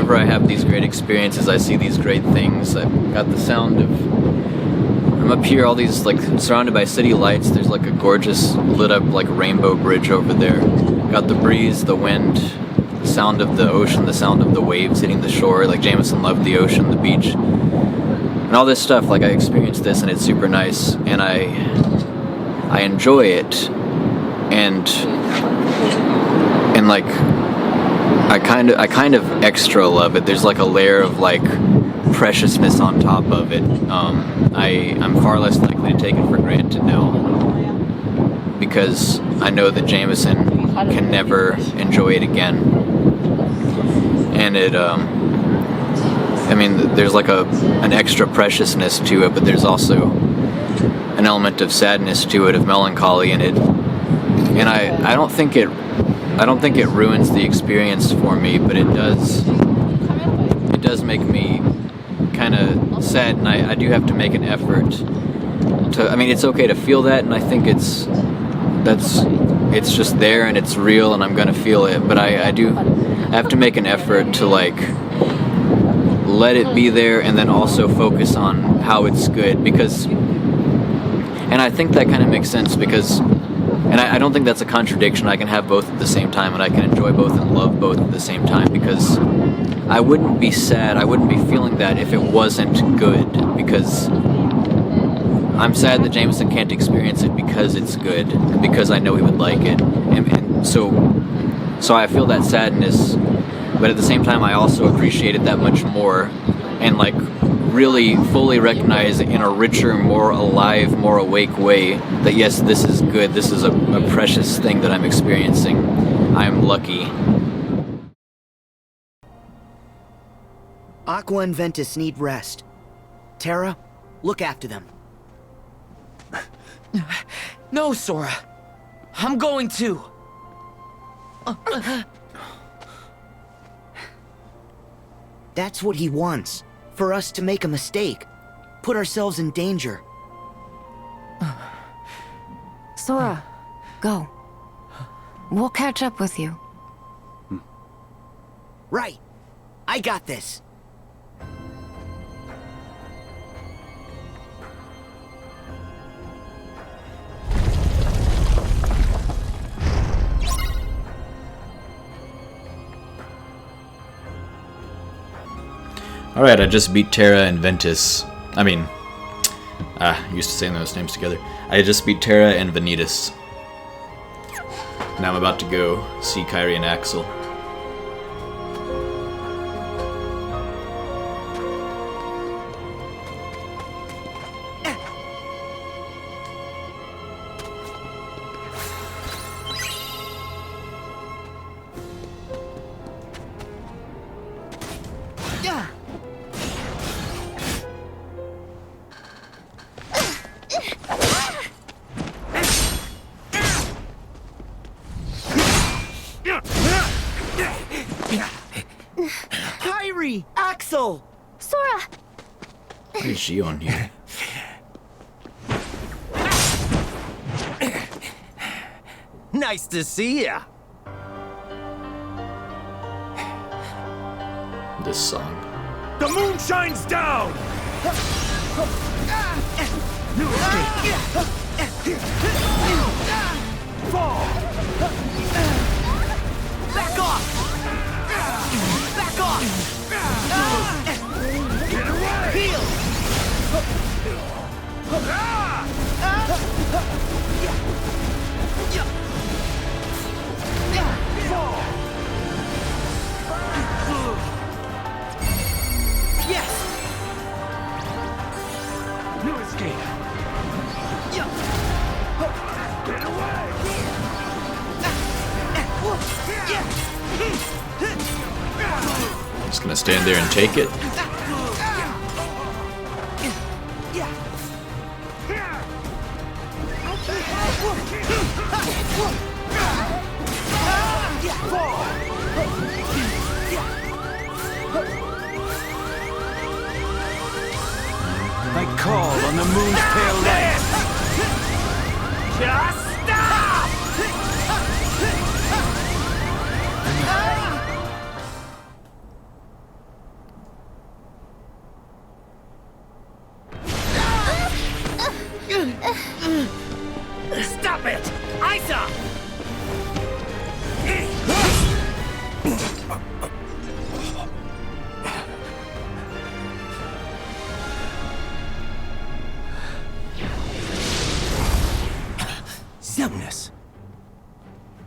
whenever I have these great experiences, I see these great things. I've got the sound of... I'm up here, all these, like, surrounded by city lights. There's, like, a gorgeous lit up, like, rainbow bridge over there. Got the breeze, the wind, the sound of the ocean, the sound of the waves hitting the shore. Like, Jamison loved the ocean, the beach. And all this stuff, like, I experienced this, and it's super nice. And I enjoy it. And like... I kind of extra love it. There's like a layer of like preciousness on top of it. I'm far less likely to take it for granted now because I know that Jamison can never enjoy it again. And it, I mean, there's like an extra preciousness to it, but there's also an element of sadness to it, of melancholy in it. And I don't think it ruins the experience for me, but it does make me kind of sad, and I do have to make an effort to, I mean, it's okay to feel that, and I think it's just there, and it's real, and I'm gonna feel it, but I have to make an effort to, like, let it be there, and then also focus on how it's good, because, and I think that kind of makes sense, because, and I don't think that's a contradiction. I can have both at the same time, and I can enjoy both and love both at the same time, because I wouldn't be sad, I wouldn't be feeling that if it wasn't good, because I'm sad that Jamison can't experience it because it's good, because I know he would like it, and so I feel that sadness, but at the same time I also appreciate it that much more, and like really fully recognize in a richer, more alive, more awake way that yes, this is good, this is a precious thing that I'm experiencing. I'm lucky. Aqua and Ventus need rest. Terra, look after them. No, Sora. I'm going to. That's what he wants. For us to make a mistake. Put ourselves in danger. Sora, go. We'll catch up with you. Right. I got this. Alright, I just beat Terra and Ventus. I mean, used to saying those names together. I just beat Terra and Vanitas. Now I'm about to go see Kairi and Axel. Kairi! Axel! Sora! Why is Xion here? Nice to see ya. This song. The moon shines down. Fall. Back off! Back off! Get away. Heal! Fall. Yes! No escape. Get away. Just gonna stand there and take it. I call on the moon's pale light. Just stop!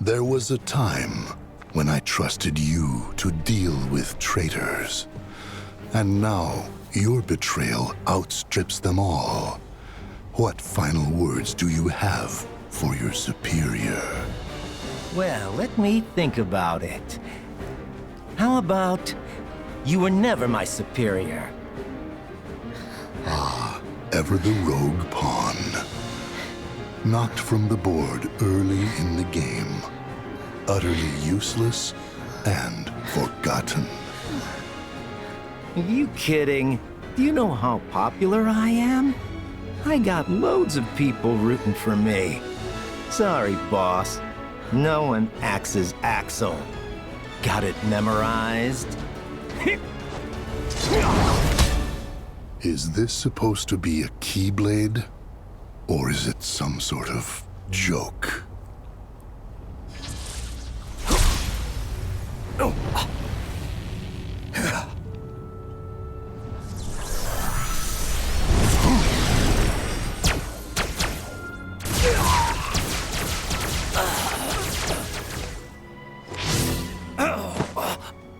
There was a time when I trusted you to deal with traitors. And now, your betrayal outstrips them all. What final words do you have for your superior? Well, let me think about it. How about you were never my superior? Ah, ever the rogue pawn. Knocked from the board early in the game. Utterly useless and forgotten. Are you kidding? Do you know how popular I am? I got loads of people rooting for me. Sorry, boss. No one axes Axel. Got it memorized? Is this supposed to be a keyblade? Or is it some sort of joke?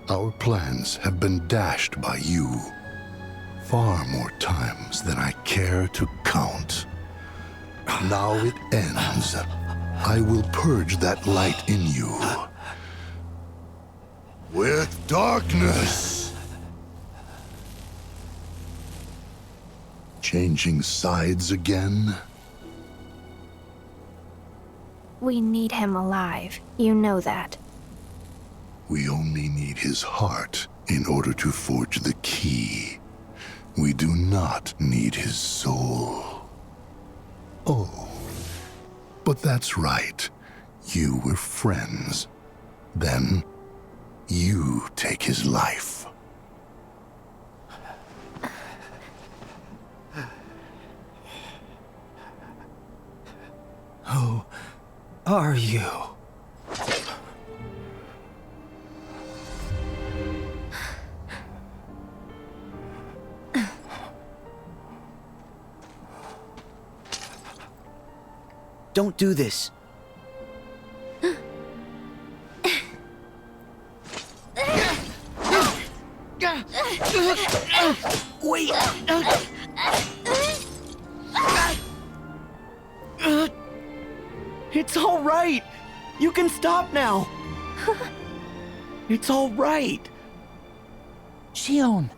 Our plans have been dashed by you. Far more times than I care to count. Now it ends. I will purge that light in you. With darkness. Changing sides again? We need him alive. You know that. We only need his heart in order to forge the key. We do not need his soul. Oh, but that's right. You were friends. Then, you take his life. Who are you? Don't do this. Wait! It's all right! You can stop now! It's all right! Xion.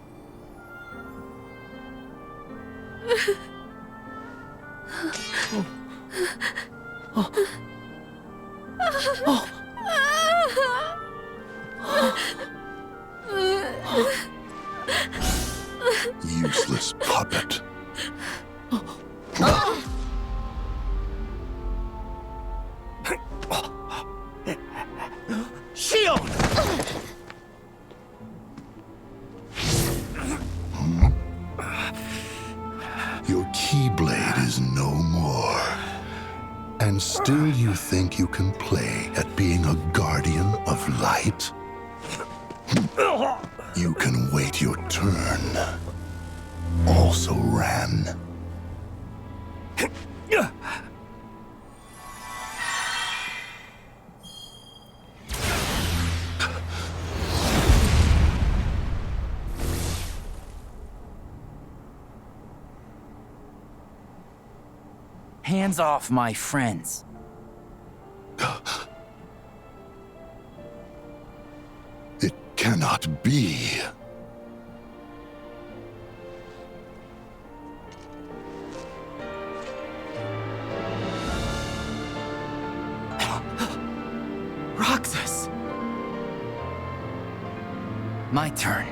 Useless puppet. Xion! Your Keyblade is no more. And still you think you can play at being a guardian of light? You can wait your turn. Also ran. Hands off my friends. It cannot be. Roxas! My turn.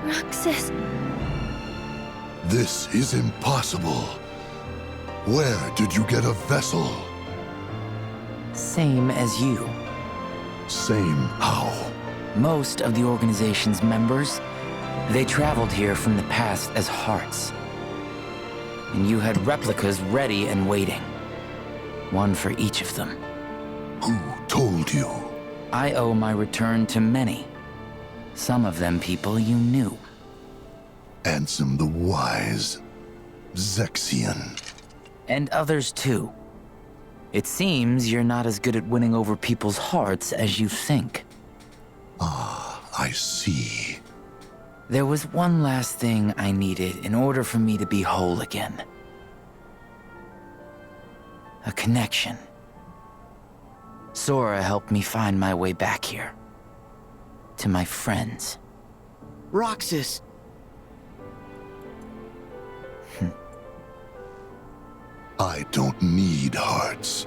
Roxas. This is impossible. Where did you get a vessel? Same as you. Same how? Most of the organization's members, they traveled here from the past as hearts. And you had replicas ready and waiting. One for each of them. Who told you? I owe my return to many. Some of them people you knew. Ansem the Wise. Xehanorts. And others too. It seems you're not as good at winning over people's hearts as you think. Ah, I see. There was one last thing I needed in order for me to be whole again. A connection. Sora helped me find my way back here. To my friends. Roxas! I don't need hearts.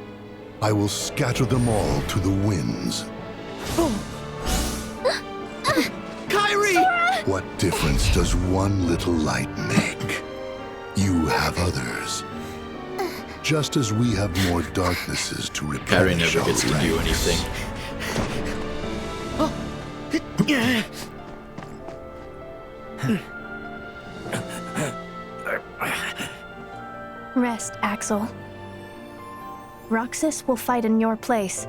I will scatter them all to the winds. Kairi! What difference does one little light make? You have others. Just as we have more darknesses to Harry replenish never our gets to do ranks. anything. Rest, Axel. Roxas will fight in your place.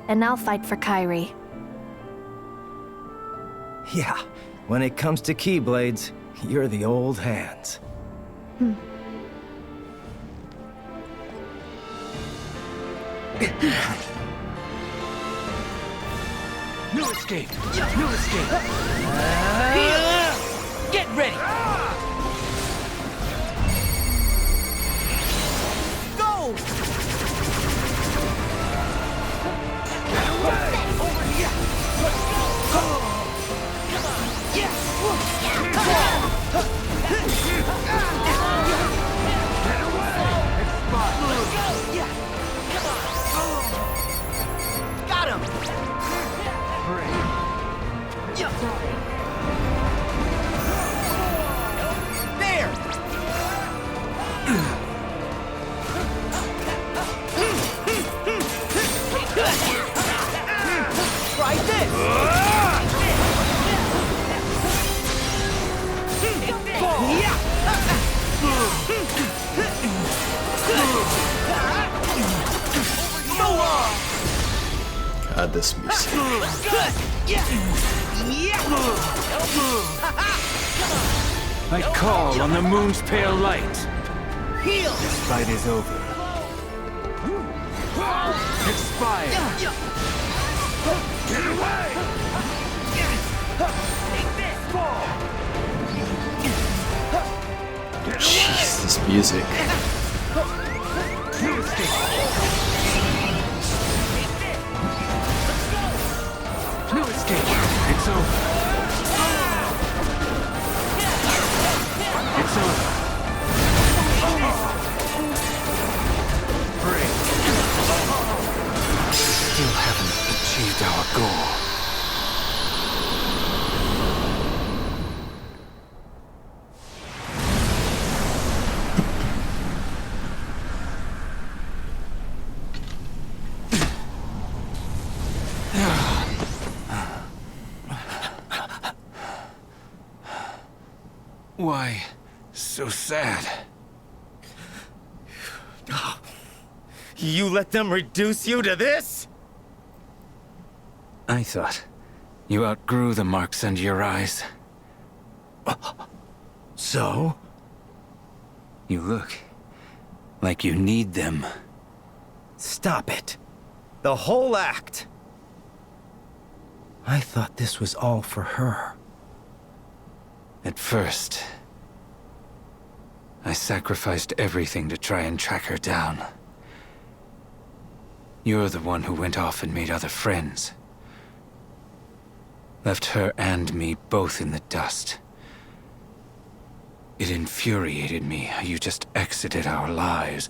And I'll fight for Kairi. Yeah, when it comes to Keyblades, you're the old hands. No escape! No escape! Get ready! Go! Got him! There! Try this! God, this music. I call on the moon's pale light. Heal! This fight is over. Expire! Get away! Jeez, this music. No escape! No escape! It's over! It's over! Break! Still haven't achieved our goal. Why so sad? You let them reduce you to this? I thought you outgrew the marks under your eyes. So? You look like you need them. Stop it. The whole act. I thought this was all for her. At first, I sacrificed everything to try and track her down. You're the one who went off and made other friends. Left her and me both in the dust. It infuriated me how you just exited our lives.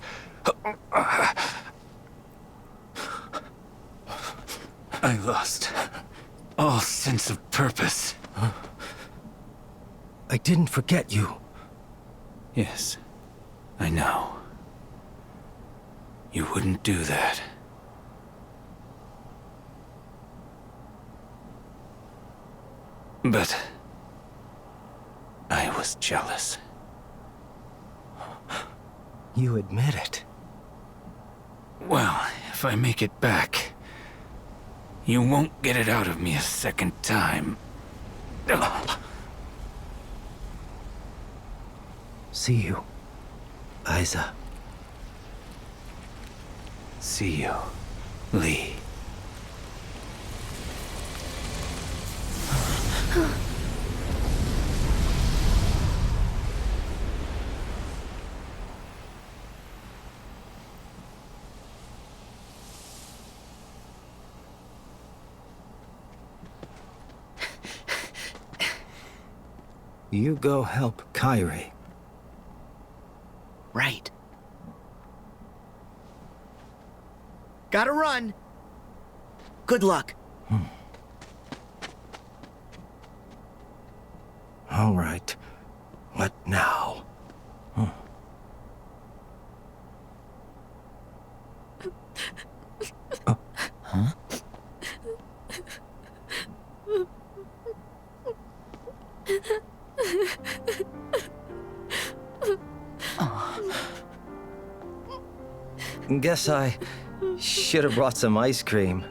I lost all sense of purpose. I didn't forget you. Yes, I know. You wouldn't do that. But I was jealous. You admit it. Well, if I make it back, you won't get it out of me a second time. See you, Aiza. See you, Lee. You go help Kairi. Right. Gotta run. Good luck. All right. What now? Huh? Guess I should have brought some ice cream.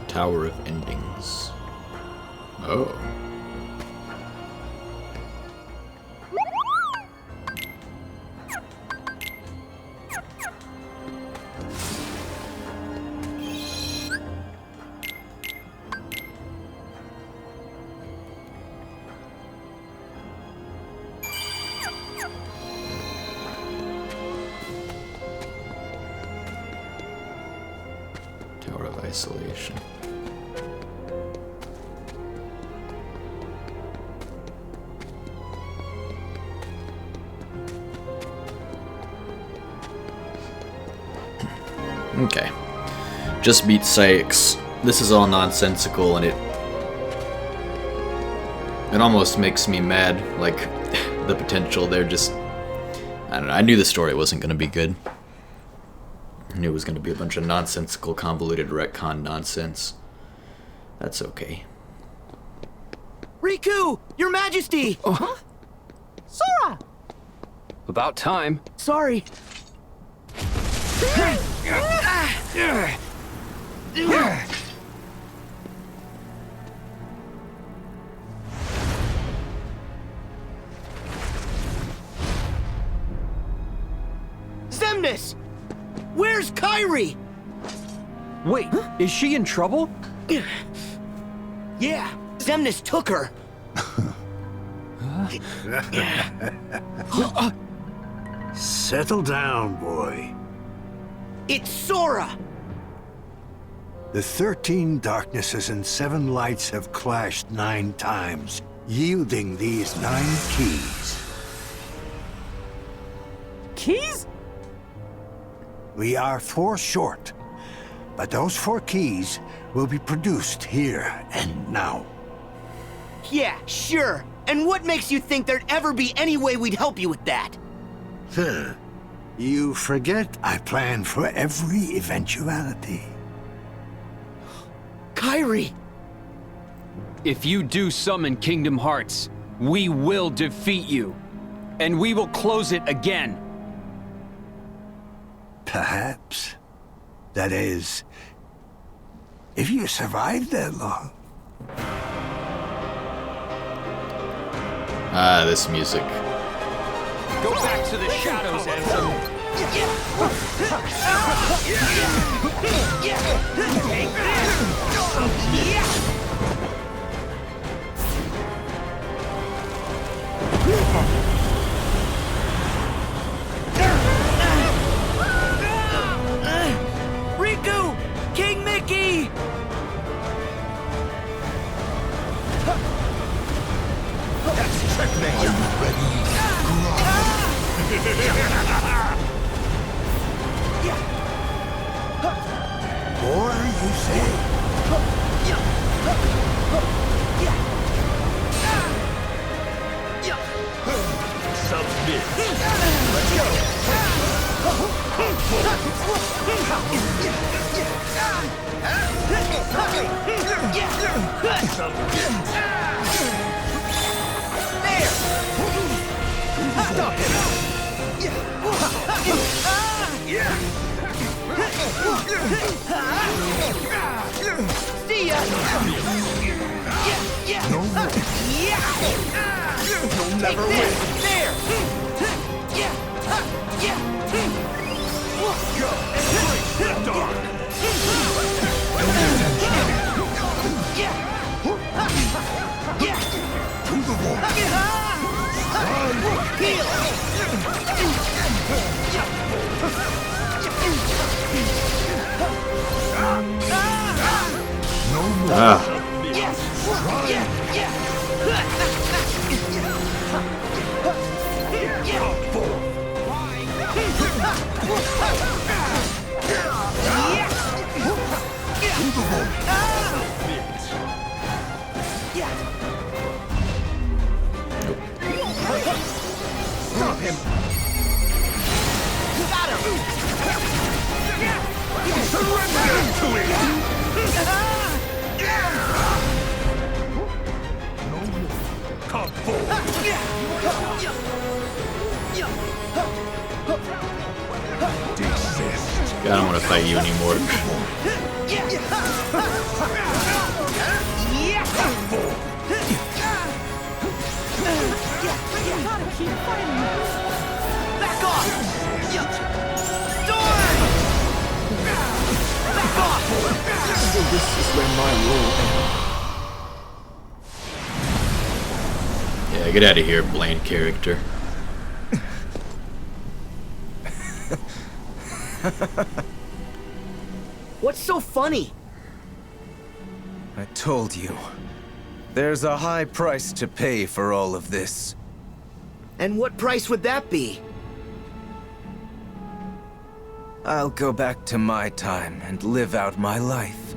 Tower of Endings. Oh. Tower of Isolation. Okay. Just beat Sykes. This is all nonsensical and it almost makes me mad, like the potential there just I don't know. I knew the story wasn't going to be good. I knew it was going to be a bunch of nonsensical, convoluted retcon nonsense. That's okay. Riku! Your Majesty! Huh? Sora! About time. Sorry. Xemnas! Where's Kairi? Wait, is she in trouble? Yeah, Xemnas took her. Settle down, boy. It's Sora! The 13 darknesses and 7 lights have clashed 9 times, yielding these 9 keys. Keys? We are 4 short, but those 4 keys will be produced here and now. Yeah, sure. And what makes you think there'd ever be any way we'd help you with that? Huh. You forget I plan for every eventuality. Kairi! If you do summon Kingdom Hearts, we will defeat you. And we will close it again. Perhaps. That is, if you survive that long. Ah, this music. Go back to the shadows, Ansem. Riku! King Mickey! That's checkmate. Are you ready? See ya! No more. You'll never win. There! Go! Embrace the dark! To the wall! Heal! No more. Stop him! Got him! Surrender to it! No more. Come forward! Desist. I don't want to fight you anymore. Back off! Storm! Back off! So this is where my role ends. Yeah, get out of here, bland character. What's so funny? I told you. There's a high price to pay for all of this. And what price would that be? I'll go back to my time and live out my life.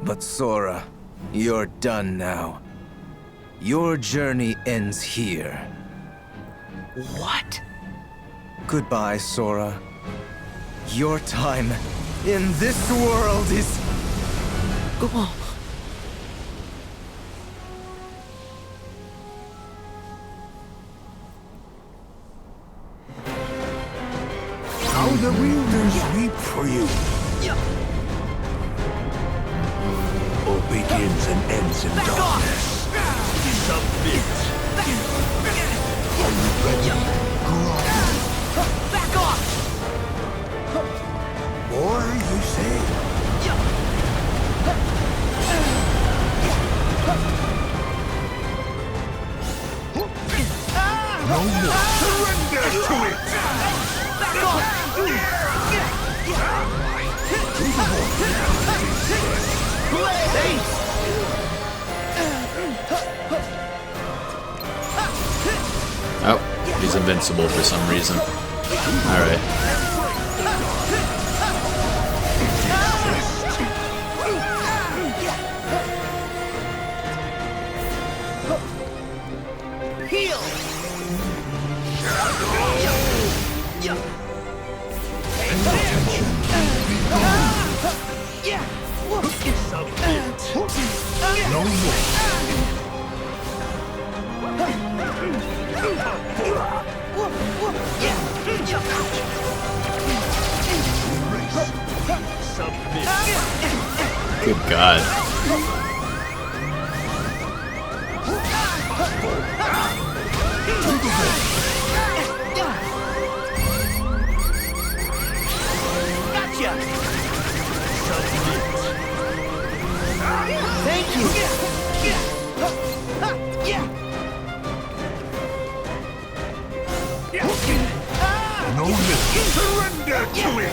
But Sora, you're done now. Your journey ends here. What? Goodbye, Sora. Your time in this world is... Go on. How the wielders weep for you. All begins and ends in darkness. Submit. Are you ready? Back off! More, you say? No more. Surrender to it! Back off! Thanks! Oh, he's invincible for some reason. Alright. Heal! No more. Good God. Gotcha! Thank you! No limit. Surrender to it!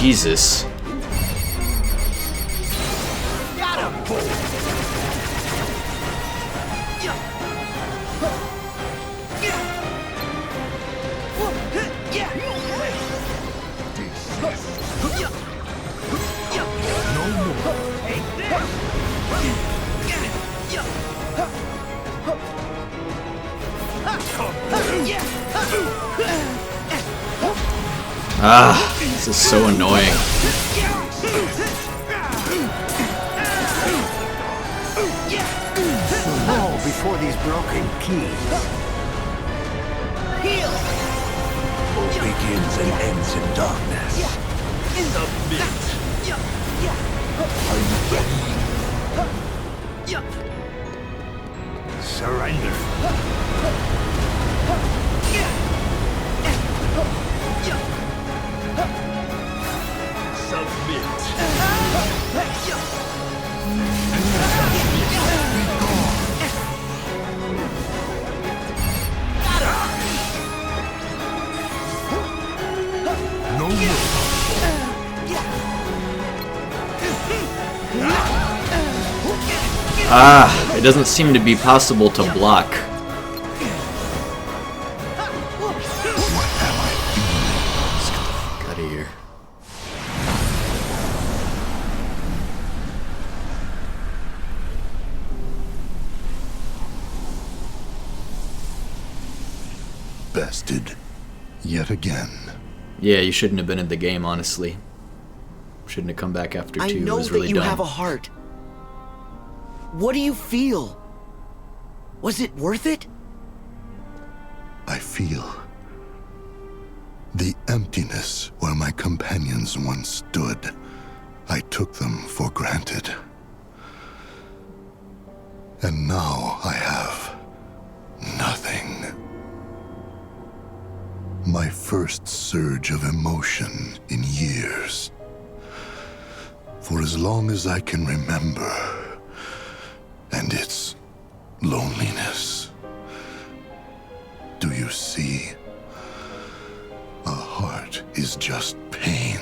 Jesus. Got him! No more. Ah. This is so annoying. Fall before these broken keys. All begins and ends in darkness. Submit. Are you ready? Surrender. Submit. No more. It doesn't seem to be possible to block. What am I feeling? Let's get the fuck out of here. Bested. Yet again. Yeah, you shouldn't have been in the game, honestly. Shouldn't have come back after 2. I It know was really that you dumb. have a heart. What do you feel? Was it worth it? I feel the emptiness where my companions once stood. I took them for granted. And now I have nothing. My first surge of emotion in years. For as long as I can remember. And its loneliness. Do you see? A heart is just pain.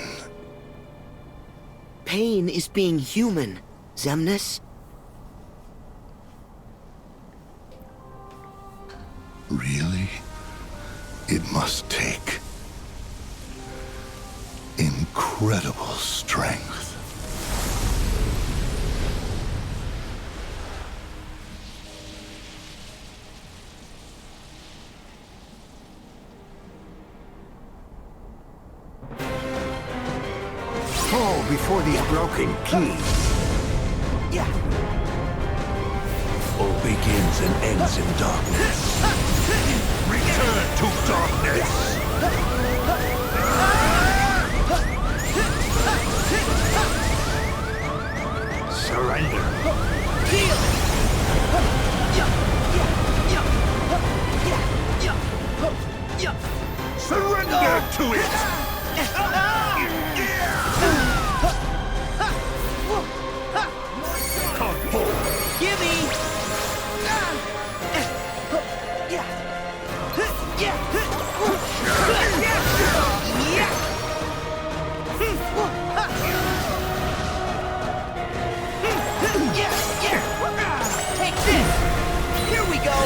Pain is being human, Xemnas. Really? It must take incredible strength. Fall before these broken keys. All begins and ends in darkness. Return to darkness! Surrender. Surrender to it! Come forward. Gimme! Take this! Here we go!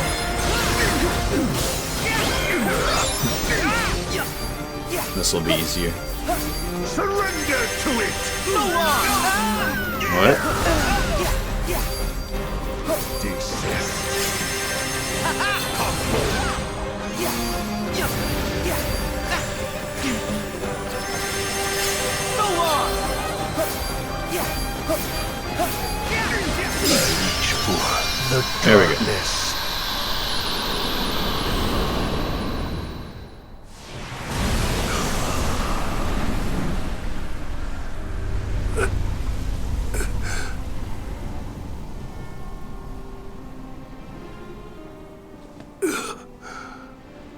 This will be easier. Surrender to it! Go on! What? Desist. Come forward. Go on! Reach for the There we go. darkness.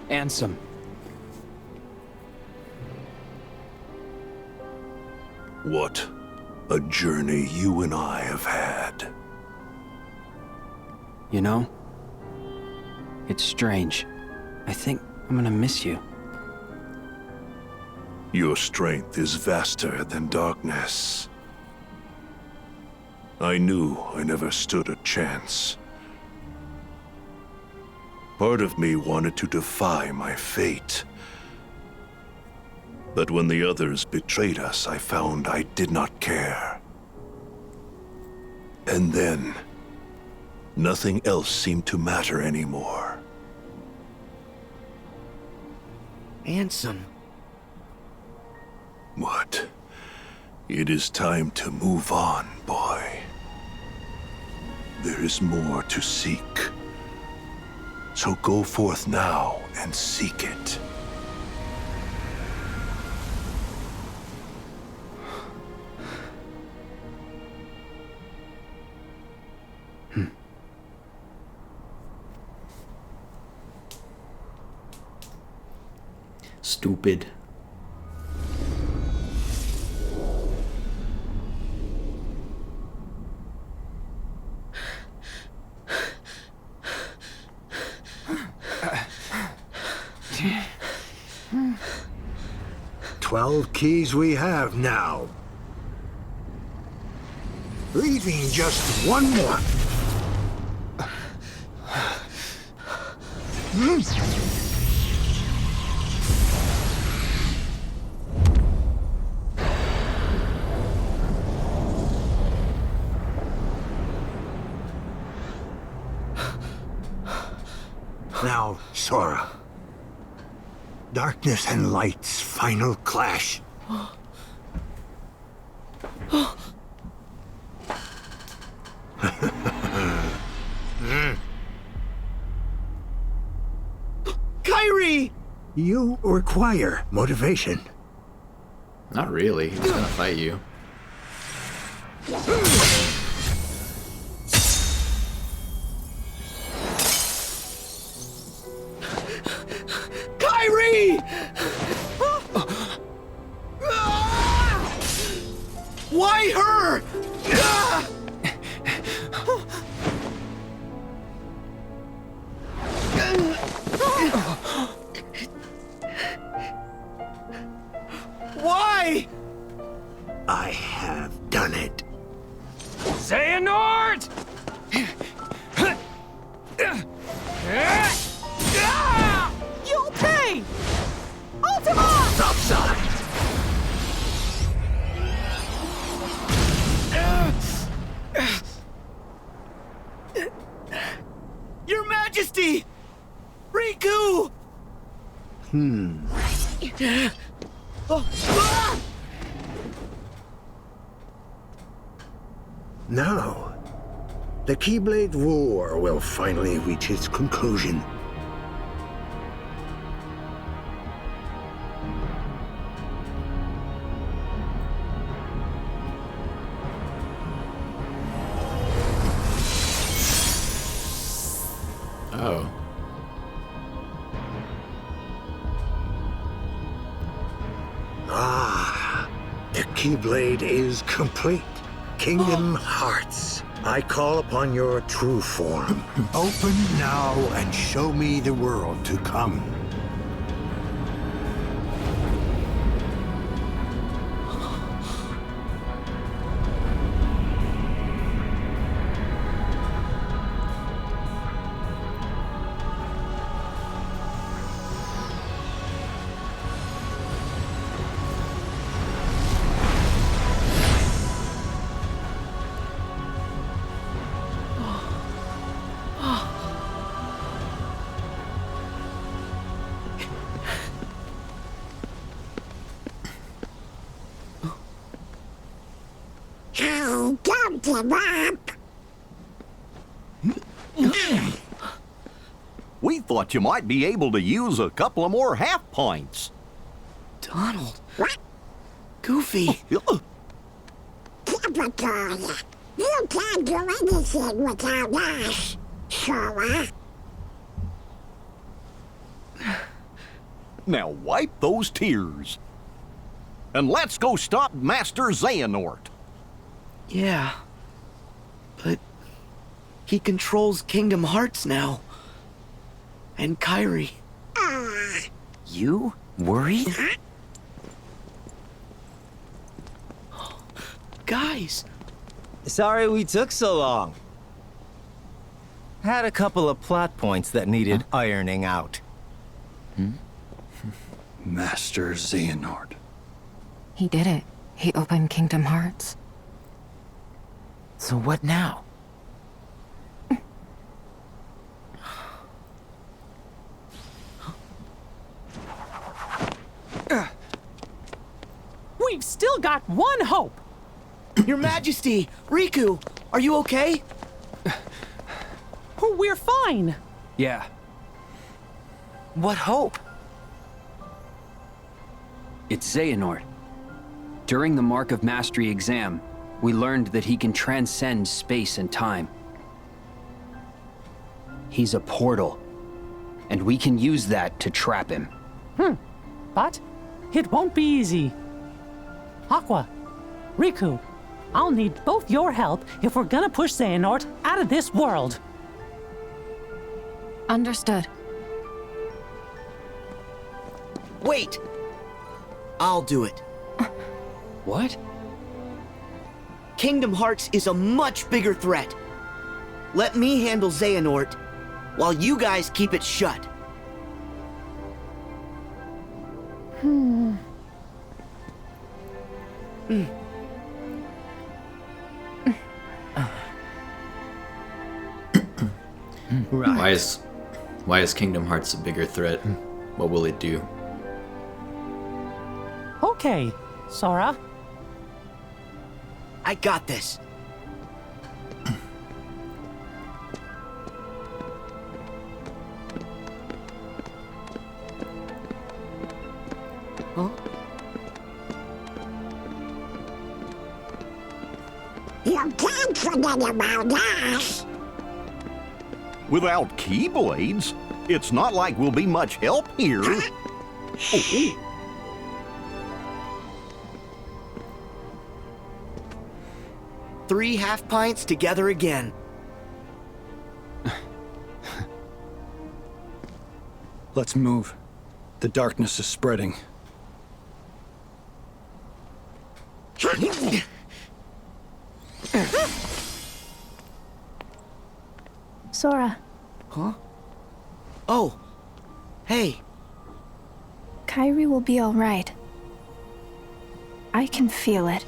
Ansem. What a journey you and I have had. You know? It's strange. I think I'm gonna miss you. Your strength is vaster than darkness. I knew I never stood a chance. Part of me wanted to defy my fate. But when the others betrayed us, I found I did not care. And then, nothing else seemed to matter anymore. Ansem. But it is time to move on, boy. There is more to seek. So go forth now and seek it. Stupid. 12 keys we have now. Leaving just one more. Now, Sora. Darkness and light's final clash. Kyrie! You require motivation. Not really. He's gonna fight you. Kyrie! Why her? Why? I have done it. Xehanort! You'll pay! Ultima! Upside. Your Majesty! Riku! Now, the Keyblade War will finally reach its conclusion. Oh. Ah, the Keyblade is complete. Kingdom Hearts, I call upon your true form. Open now and show me the world to come. Don't give up. We thought you might be able to use a couple of more half pints. Donald. What? Goofy. Typical. You can't do anything without us, Sora. Now wipe those tears. And let's go stop Master Xehanort. Yeah. But he controls Kingdom Hearts now. And Kyrie. You worried? Guys. Sorry we took so long. Had a couple of plot points that needed ironing out. Master Xehanort. He did it. He opened Kingdom Hearts. So what now? We got one hope. Your Majesty, Riku, are you okay? We're fine. Yeah. What hope? It's Xehanort. During the Mark of Mastery exam, we learned that he can transcend space and time. He's a portal, and we can use that to trap him. But it won't be easy. Aqua, Riku, I'll need both your help if we're gonna push Xehanort out of this world. Understood. Wait! I'll do it. What? Kingdom Hearts is a much bigger threat. Let me handle Xehanort, while you guys keep it shut. Right. Why is Kingdom Hearts a bigger threat? What will it do? Okay, Sora. I got this. Huh? You can't forget about us. Without Keyblades, it's not like we'll be much help here. Oh. 3 half pints together again. Let's move. The darkness is spreading. Sora, Huh? Oh. Hey. Kairi will be all right. I can feel it.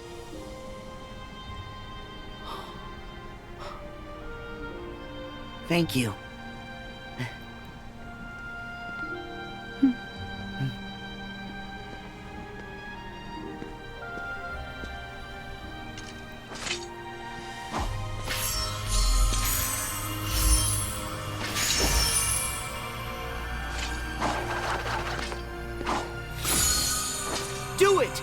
Thank you. Do it!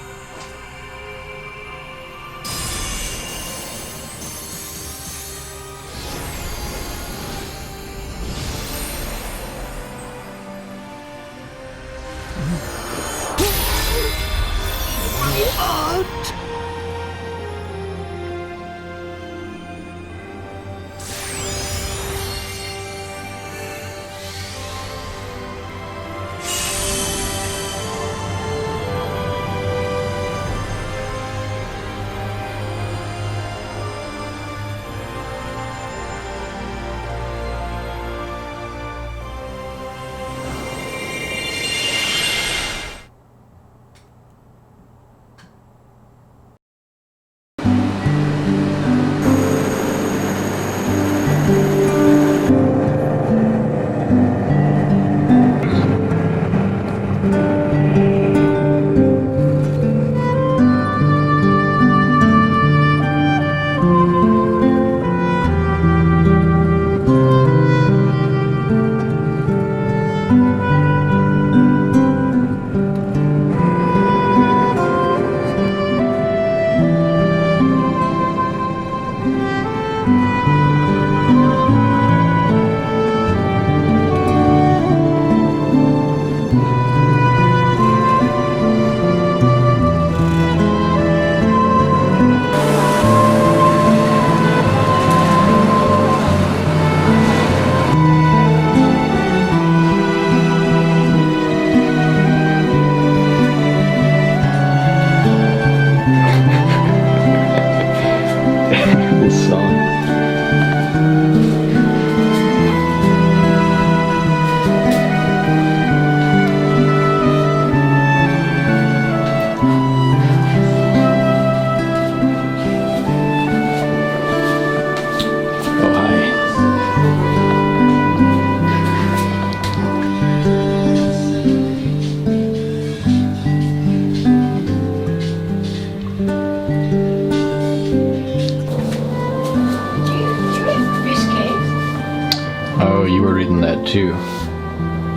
Oh, you were reading that too.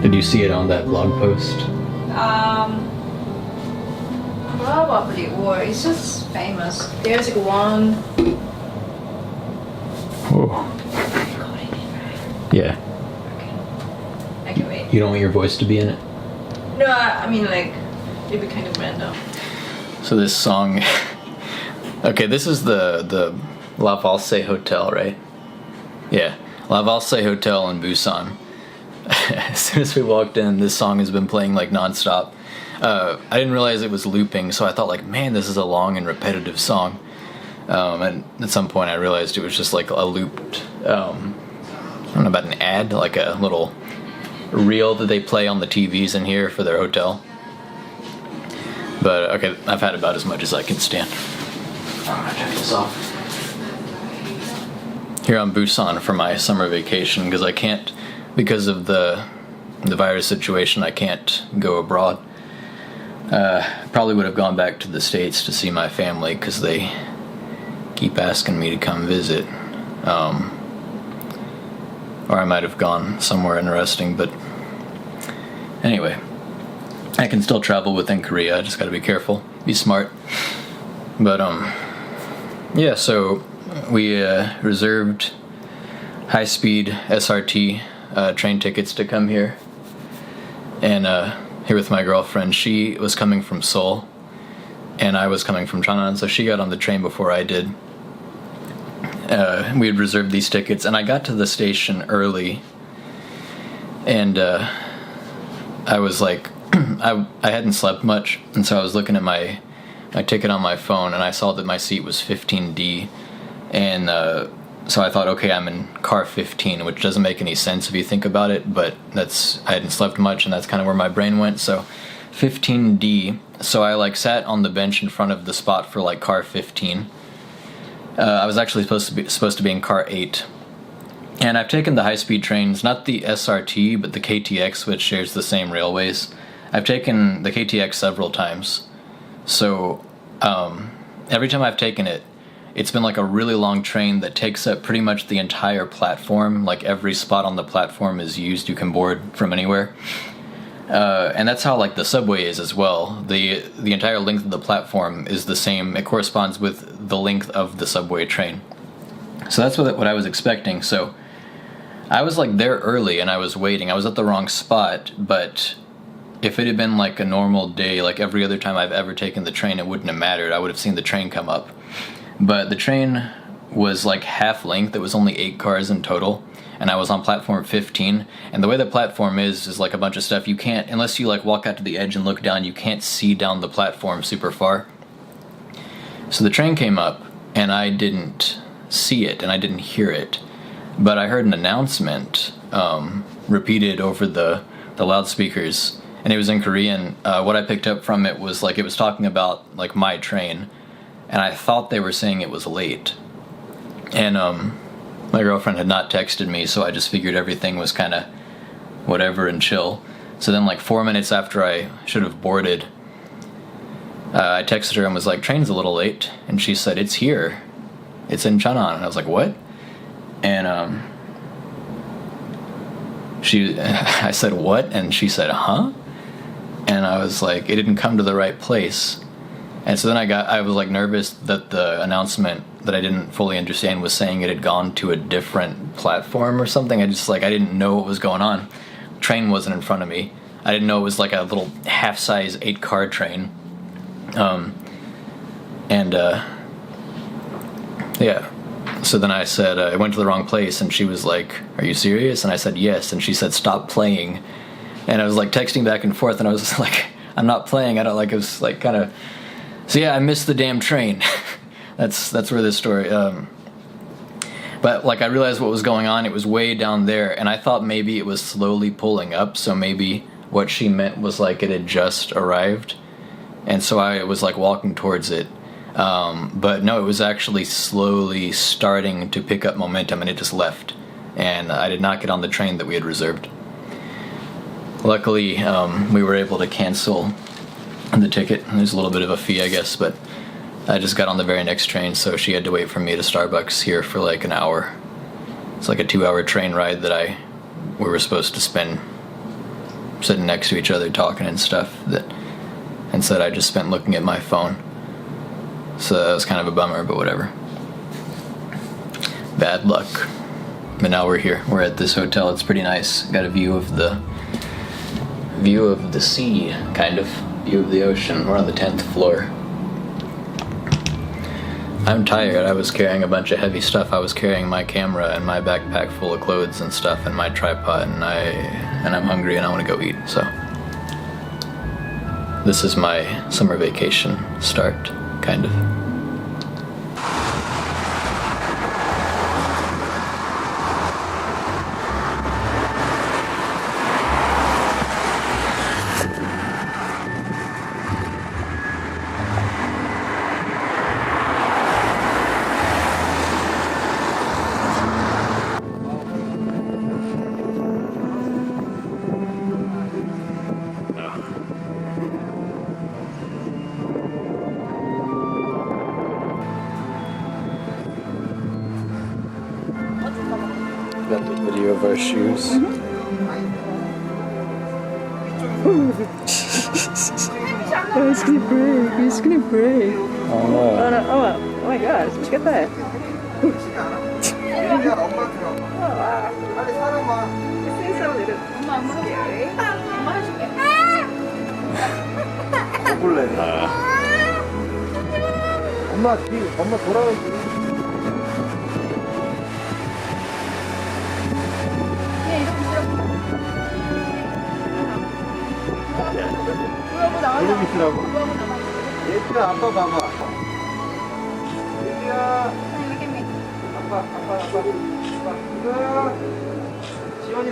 Did you see it on that blog post? Probably, or it's just famous. There's like one. Oh. Yeah. I can wait. You don't want your voice to be in it? No, I mean like, it'd be kind of random. So this song, okay, this is the La Valse Hotel, right? Yeah, La Valse Hotel in Busan. As soon as we walked in, this song has been playing like nonstop. I didn't realize it was looping, so I thought like, man, this is a long and repetitive song. And at some point I realized it was just like a looped, I don't know about an ad, like a little reel that they play on the TVs in here for their hotel. But okay, I've had about as much as I can stand. I'm gonna turn this off. Here on Busan for my summer vacation, because I can't, because of the virus situation, I can't go abroad. Probably would have gone back to the States to see my family, because they keep asking me to come visit. Or I might have gone somewhere interesting, but anyway, I can still travel within Korea. I just gotta be careful, be smart. But yeah, so we reserved high-speed SRT train tickets to come here, and here with my girlfriend. She was coming from Seoul, and I was coming from Cheonan, so she got on the train before I did. We had reserved these tickets, and I got to the station early, and I was like, I hadn't slept much, and so I was looking at my ticket on my phone, and I saw that my seat was 15D, and so I thought, okay, I'm in car 15, which doesn't make any sense if you think about it, but I hadn't slept much, and that's kind of where my brain went, so 15D. So I like sat on the bench in front of the spot for like car 15. I was actually supposed to be in car 8. And I've taken the high-speed trains, not the SRT, but the KTX, which shares the same railways. I've taken the KTX several times. So every time I've taken it, it's been like a really long train that takes up pretty much the entire platform. Like every spot on the platform is used. You can board from anywhere. And that's how like the subway is as well. The entire length of the platform is the same. It corresponds with the length of the subway train. So that's what I was expecting. So I was like there early and I was waiting. I was at the wrong spot, but if it had been like a normal day, like every other time I've ever taken the train, it wouldn't have mattered. I would have seen the train come up. But the train was like half length. It was only 8 cars in total. And I was on platform 15, and the way the platform is like a bunch of stuff you can't, unless you like walk out to the edge and look down, you can't see down the platform super far. So the train came up, and I didn't see it, and I didn't hear it, but I heard an announcement repeated over the loudspeakers, and it was in Korean. What I picked up from it was like it was talking about like my train, and I thought they were saying it was late, and my girlfriend had not texted me, so I just figured everything was kind of whatever and chill. So then like 4 minutes after I should have boarded, I texted her and was like, train's a little late. And she said, it's here. It's in Cheonan. And I was like, what? And I said, what? And she said, huh? And I was like, it didn't come to the right place. And so then I was like nervous that the announcement that I didn't fully understand was saying it had gone to a different platform or something. I didn't know what was going on. The train wasn't in front of me. I didn't know it was like a little half-size 8-car train. Yeah. So then I said, I went to the wrong place, and she was like, are you serious? And I said, yes. And she said, stop playing. And I was like texting back and forth, and I was like, I'm not playing. I don't like, it was like kind of, so yeah, I missed the damn train. That's where this story, but like I realized what was going on. It was way down there, and I thought maybe it was slowly pulling up, so maybe what she meant was like it had just arrived, and so I was like walking towards it, but no, it was actually slowly starting to pick up momentum, and it just left, and I did not get on the train that we had reserved. Luckily, we were able to cancel the ticket. There's a little bit of a fee, I guess, but I just got on the very next train, so she had to wait for me to Starbucks here for like an hour. It's like a 2-hour train ride that we were supposed to spend sitting next to each other talking and stuff, that instead I just spent looking at my phone. So that was kind of a bummer, but whatever. Bad luck. But now we're here. We're at this hotel. It's pretty nice. Got a view of the sea, kind of. View of the ocean. We're on the 10th floor. I'm tired. I was carrying a bunch of heavy stuff. I was carrying my camera and my backpack full of clothes and stuff and my tripod, and I'm hungry and I want to go eat. So this is my summer vacation start, kind of. Got the video of our shoes. Oh, it's gonna break. It's gonna break. Oh no. Oh no. Oh my gosh. Look at that. 엄마 돌아가지. 이러고 있으라고. 얘들아, 아빠 봐봐. 얘들아. 아빠. 이거야. 지원이.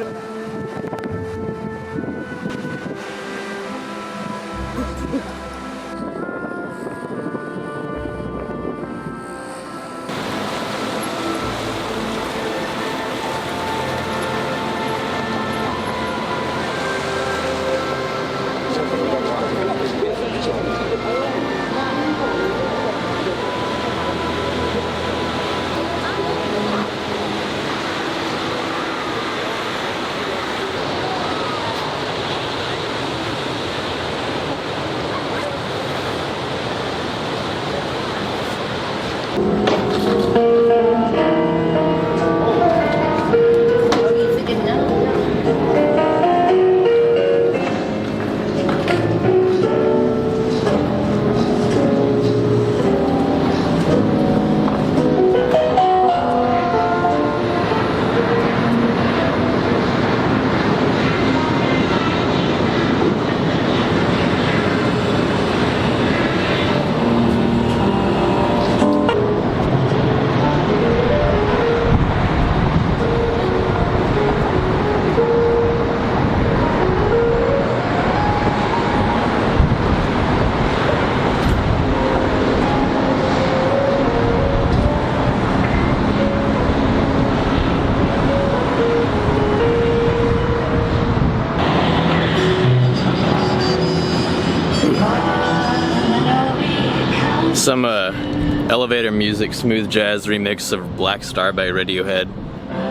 Some elevator music, smooth jazz remix of Black Star by Radiohead.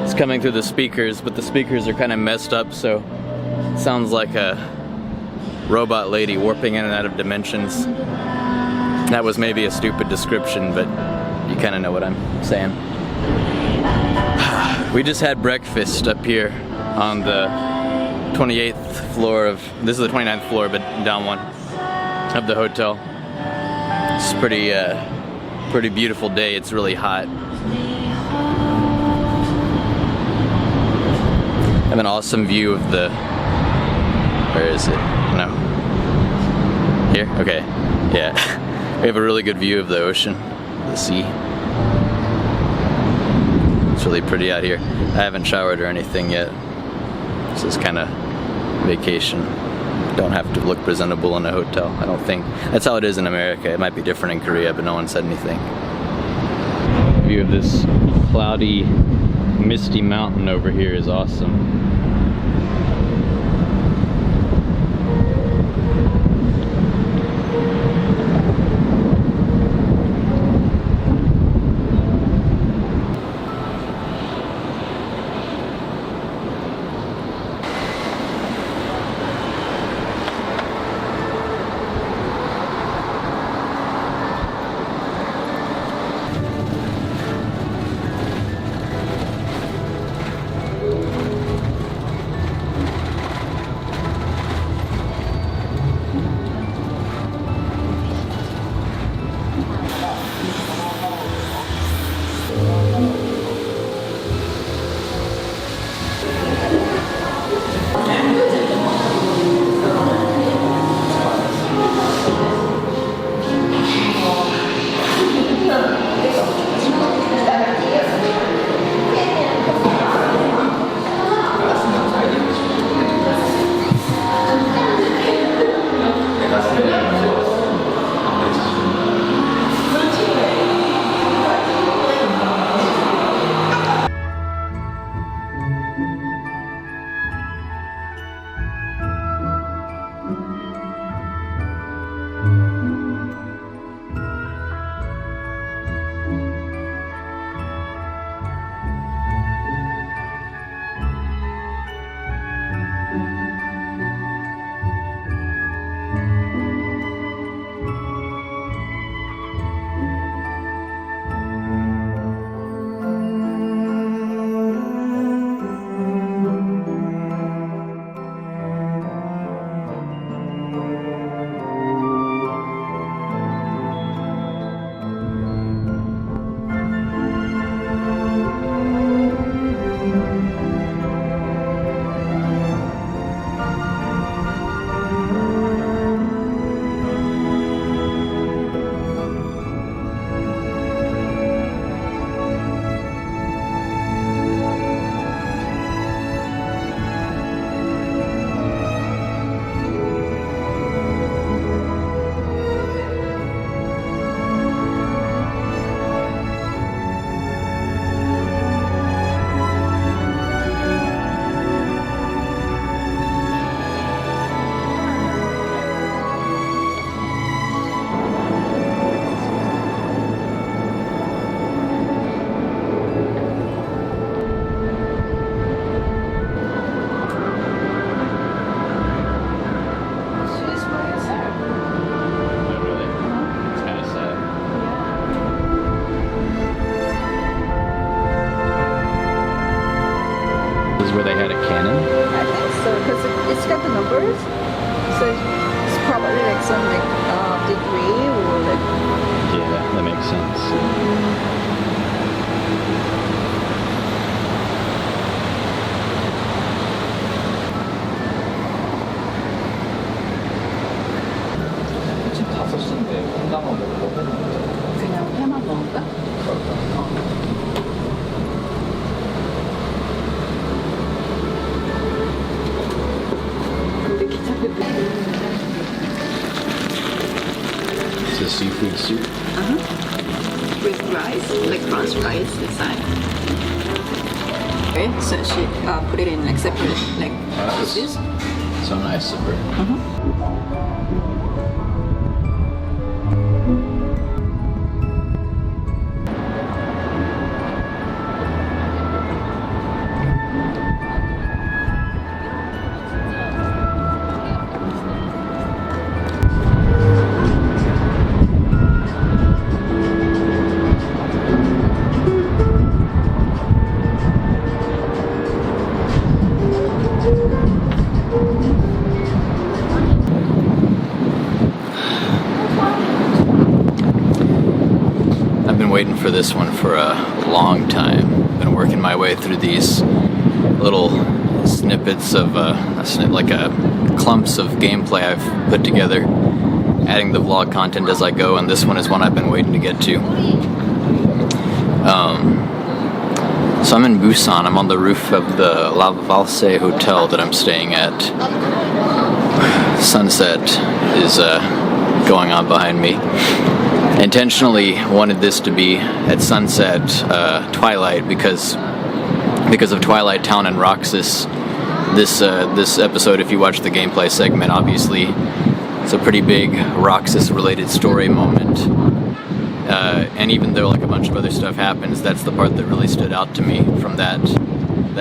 It's coming through the speakers, but the speakers are kind of messed up, so it sounds like a robot lady warping in and out of dimensions. That was maybe a stupid description, but you kind of know what I'm saying. We just had breakfast up here on the 28th floor of, this is the 29th floor, but down one, of the hotel. It's pretty beautiful day. It's really hot. I have an awesome view of the, where is it? No. Here? Okay. Yeah. We have a really good view of the ocean, the sea. It's really pretty out here. I haven't showered or anything yet. This is kind of vacation. Don't have to look presentable in a hotel, I don't think. That's how it is in America. It might be different in Korea, but no one said anything. View of this cloudy, misty mountain over here is awesome. where they had a cannon? I think so, because it's got the numbers. So it's probably like some degree or like. Yeah, that makes sense. 그냥 회만 먹을까? 근데 귀찮게 It's a seafood soup. with rice, like France rice inside. Okay, so she put it in like separate like pieces. So nice of her. Waiting for this one for a long time. Been working my way through these little snippets of clumps of gameplay I've put together, adding the vlog content as I go, and this one is one I've been waiting to get to. So I'm in Busan. I'm on the roof of the La Valse hotel that I'm staying at. Sunset is going on behind me. Intentionally wanted this to be at sunset, twilight, because of Twilight Town and Roxas. This episode, if you watch the gameplay segment, obviously it's a pretty big Roxas-related story moment. And even though like a bunch of other stuff happens, that's the part that really stood out to me from that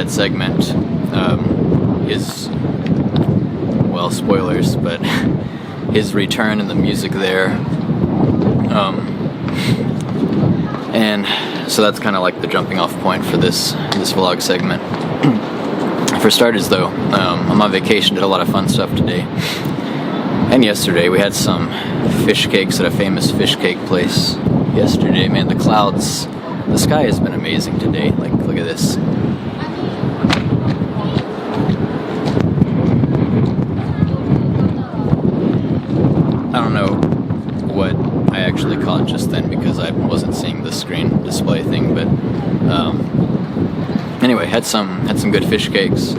segment. Is, well, spoilers, but his return and the music there. And so that's kind of like the jumping off point for this vlog segment. For starters though, I'm on vacation, did a lot of fun stuff today. And yesterday we had some fish cakes at a famous fish cake place. Yesterday, man, the clouds, the sky has been amazing today. Like, look at this. I don't know what I actually caught just then because I wasn't seeing the screen display thing, but anyway, had some good fish cakes.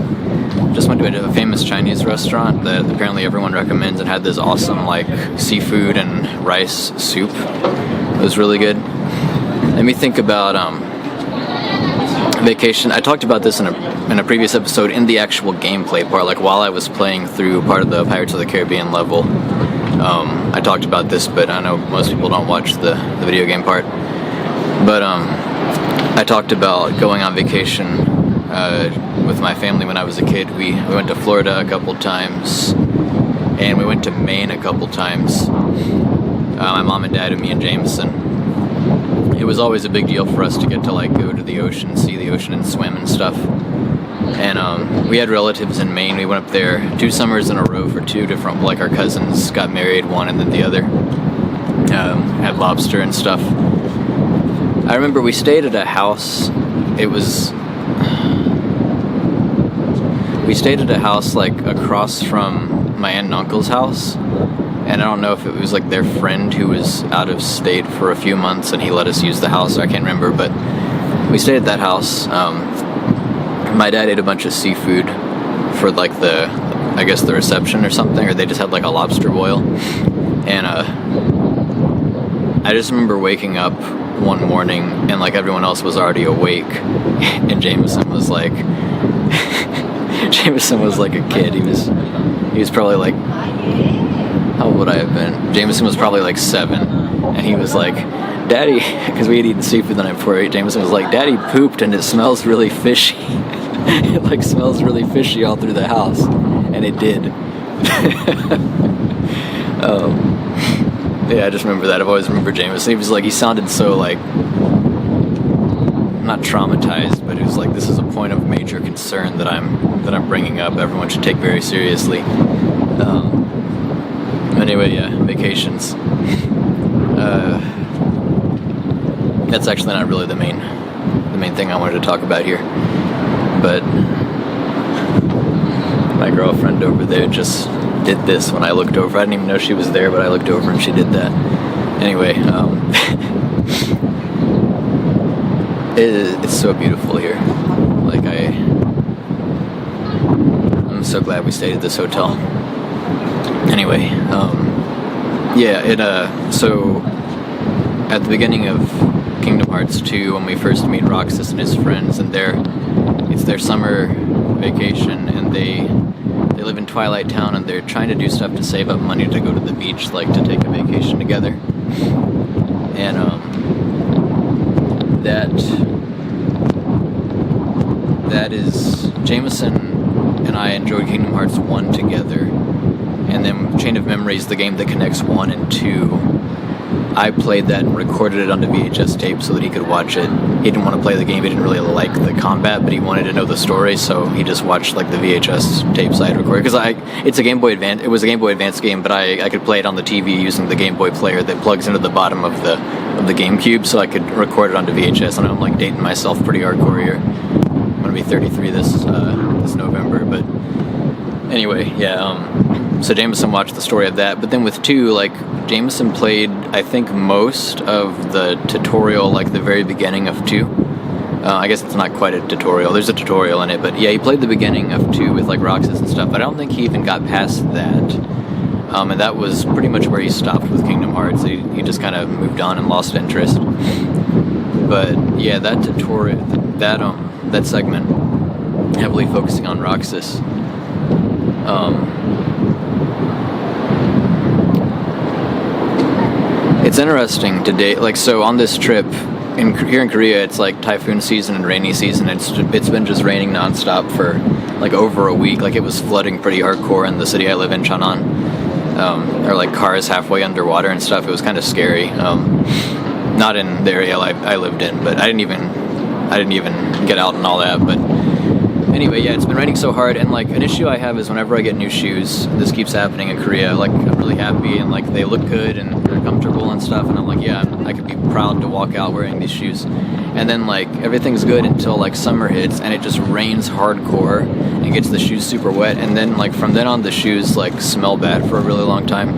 Just went to a famous Chinese restaurant that apparently everyone recommends and had this awesome like seafood and rice soup. It was really good. Let me think about vacation. I talked about this in a previous episode in the actual gameplay part, like while I was playing through part of the Pirates of the Caribbean level. I talked about this, but I know most people don't watch the video game part. But I talked about going on vacation with my family when I was a kid. We went to Florida a couple times, and we went to Maine a couple times. My mom and dad and me and Jamison. It was always a big deal for us to get to like go to the ocean, see the ocean, and swim and stuff. And we had relatives in Maine. We went up there 2 summers in a row for 2 different, like our cousins got married, one and then the other. Had lobster and stuff. I remember we stayed at a house. We stayed at a house like across from my aunt and uncle's house. And I don't know if it was like their friend who was out of state for a few months and he let us use the house. I can't remember, but we stayed at that house. My dad ate a bunch of seafood for like the reception or something, or they just had like a lobster boil. And I just remember waking up one morning and like everyone else was already awake, and Jamison was like a kid. He was probably like, how old would I have been? Jamison was probably like 7, and he was like, Daddy, because we had eaten seafood the night before. Jamison was like, Daddy pooped and it smells really fishy. It like smells really fishy all through the house, and it did. Yeah, I just remember that. I've always remembered Jamison. He sounded so like not traumatized, but it was like, this is a point of major concern that I'm bringing up. Everyone should take very seriously. Anyway, yeah, vacations. That's actually not really the main thing I wanted to talk about here. But my girlfriend over there just did this when I looked over. I didn't even know she was there, but I looked over and she did that. Anyway, it's so beautiful here. Like, I'm so glad we stayed at this hotel. Anyway, yeah, so at the beginning of Kingdom Hearts 2, when we first meet Roxas and his friends, and it's their summer vacation, and they live in Twilight Town, and they're trying to do stuff to save up money to go to the beach, like to take a vacation together. And that is, Jamison and I enjoyed Kingdom Hearts 1 together, and then Chain of Memories, the game that connects 1 and 2. I played that and recorded it onto VHS tape so that he could watch it. He didn't want to play the game, he didn't really like the combat, but he wanted to know the story, so he just watched like the VHS tapes I had recorded. Because it was a Game Boy Advance game, but I could play it on the TV using the Game Boy player that plugs into the bottom of the GameCube, so I could record it onto VHS. And I'm like dating myself pretty hardcore here. I'm gonna be 33 this November, but anyway, yeah. So Jamison watched the story of that, but then with 2, like, Jamison played, I think, most of the tutorial, like the very beginning of 2. I guess it's not quite a tutorial. There's a tutorial in it, but yeah, he played the beginning of 2 with like Roxas and stuff. I don't think he even got past that. And that was pretty much where he stopped with Kingdom Hearts. He just kind of moved on and lost interest. But yeah, that tutorial, that segment, heavily focusing on Roxas. It's interesting today, like, so on this trip, here in Korea, it's like typhoon season and rainy season. It's been just raining nonstop for like over a week. Like, it was flooding pretty hardcore in the city I live in, Cheonan. Or like cars halfway underwater and stuff. It was kind of scary. Not in the area I lived in, but I didn't even get out and all that. But anyway, yeah, it's been raining so hard, and like an issue I have is whenever I get new shoes, this keeps happening in Korea. Like, I'm really happy and like they look good and they're comfortable and stuff, and I'm like, yeah, I could be proud to walk out wearing these shoes. And then like everything's good until like summer hits and it just rains hardcore and gets the shoes super wet, and then like from then on the shoes like smell bad for a really long time.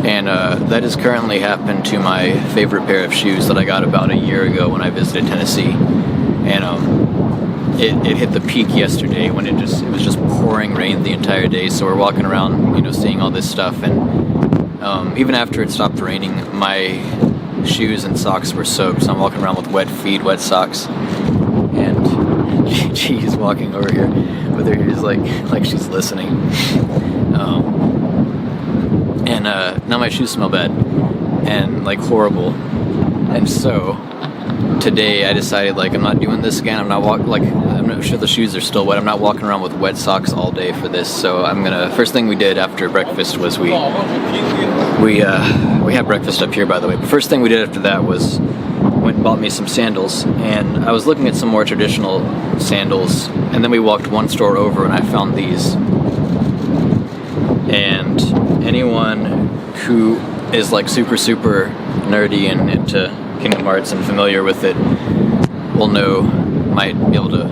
And that has currently happened to my favorite pair of shoes that I got about a year ago when I visited Tennessee. And it hit the peak yesterday when it was just pouring rain the entire day. So we're walking around, seeing all this stuff, and even after it stopped raining, my shoes and socks were soaked. So I'm walking around with wet feet, wet socks, and she's walking over here with her ears like she's listening. And now my shoes smell bad and like horrible. And so today I decided, like, I'm not doing this again. I'm not sure the shoes are still wet. I'm not walking around with wet socks all day for this. So first thing we did after breakfast was we had breakfast up here, by the way. But first thing we did after that was went and bought me some sandals. And I was looking at some more traditional sandals, and then we walked one store over and I found these. And anyone who is like super nerdy and into Kingdom Hearts and familiar with it might be able to